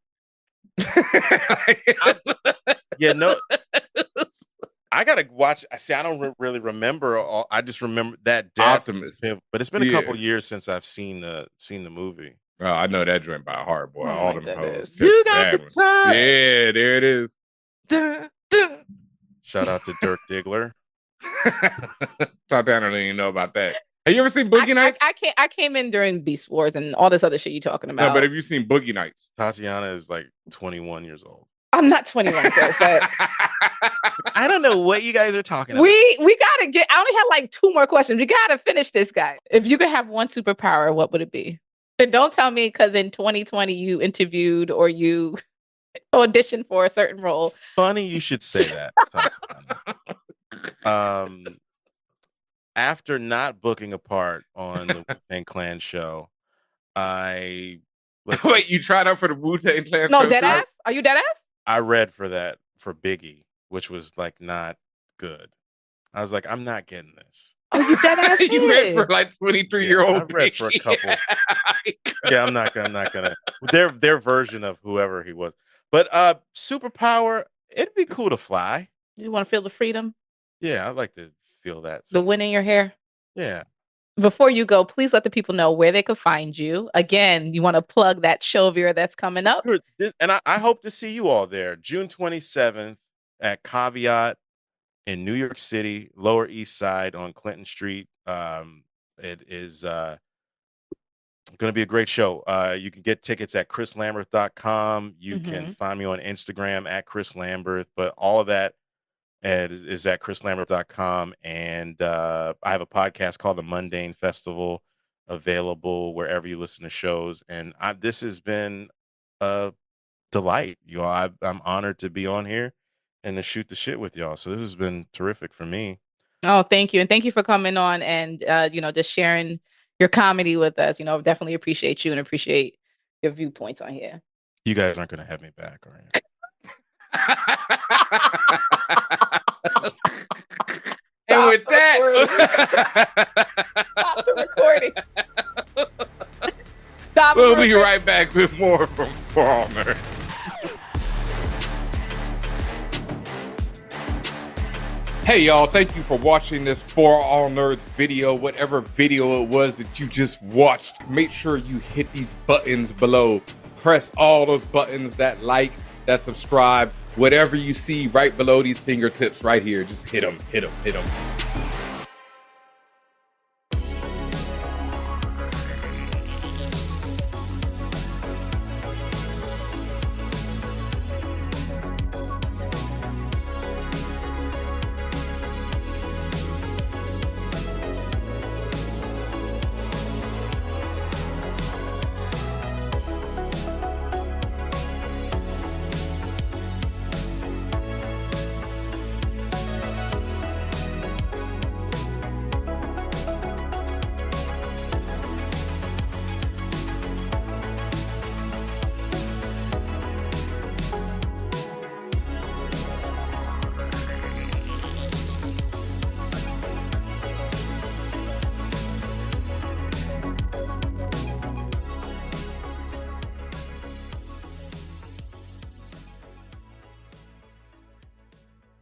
I gotta watch. See, I don't really remember. I just remember that death. Optimus. But it's been a couple years since I've seen the movie. Oh, I know that joint by heart, boy. All them hoes. You got the time. Yeah, there it is. Shout out to Dirk Diggler. Tatiana didn't even know about that. Have you ever seen Boogie Nights? I came in during Beast Wars and all this other shit you talking about. No, but have you seen Boogie Nights? Tatiana is like 21 years old. I'm not 21, sir, but I don't know what you guys are talking about. We gotta get. I only have like 2 more questions. We gotta finish this, guy. If you could have one superpower, what would it be? And don't tell me because in 2020 you interviewed or you auditioned for a certain role. Funny you should say that. After not booking a part on the Wu-Tang Clan show, wait, you tried out for the Wu-Tang Clan show? No, dead ass? Are you dead ass? I read for Biggie, which was like not good. I was like, I'm not getting this. Oh, you dead ass? You read for like 23-year-old. I read for a couple. Yeah, I'm not gonna. Their version of whoever he was. But superpower, it'd be cool to fly. You want to feel the freedom? Yeah, I'd like to feel that. The wind in your hair? Yeah. Before you go, please let the people know where they could find you. Again, you want to plug that show of yours that's coming up? Sure. And I hope to see you all there. June 27th at Caveat in New York City, Lower East Side on Clinton Street. It is going to be a great show. You can get tickets at chrislamberth.com. You can find me on Instagram at Chris Lamberth, but all of that is at chrislamberth.com. And I have a podcast called The Mundane Festival available wherever you listen to shows. And this has been a delight. I'm honored to be on here and to shoot the shit with y'all. So this has been terrific for me. Oh, thank you. And thank you for coming on and, just sharing your comedy with us. Definitely appreciate you and appreciate your viewpoints on here. You guys aren't going to have me back, are you? And with that, stop the recording. We'll be right back with more from ForAllNerds. Hey y'all, thank you for watching this ForAllNerds video, whatever video it was that you just watched. Make sure you hit these buttons below. Press all those buttons, that like, that subscribe, whatever you see right below these fingertips right here. Just hit them, hit them, hit them.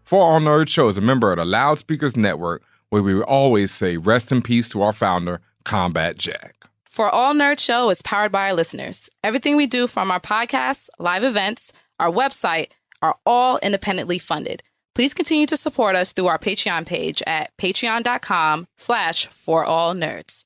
ForAllNerds Show is a member of the Loudspeakers Network, where we always say rest in peace to our founder, Combat Jack. ForAllNerds Show is powered by our listeners. Everything we do, from our podcasts, live events, our website, are all independently funded. Please continue to support us through our Patreon page at patreon.com/ForAllNerds.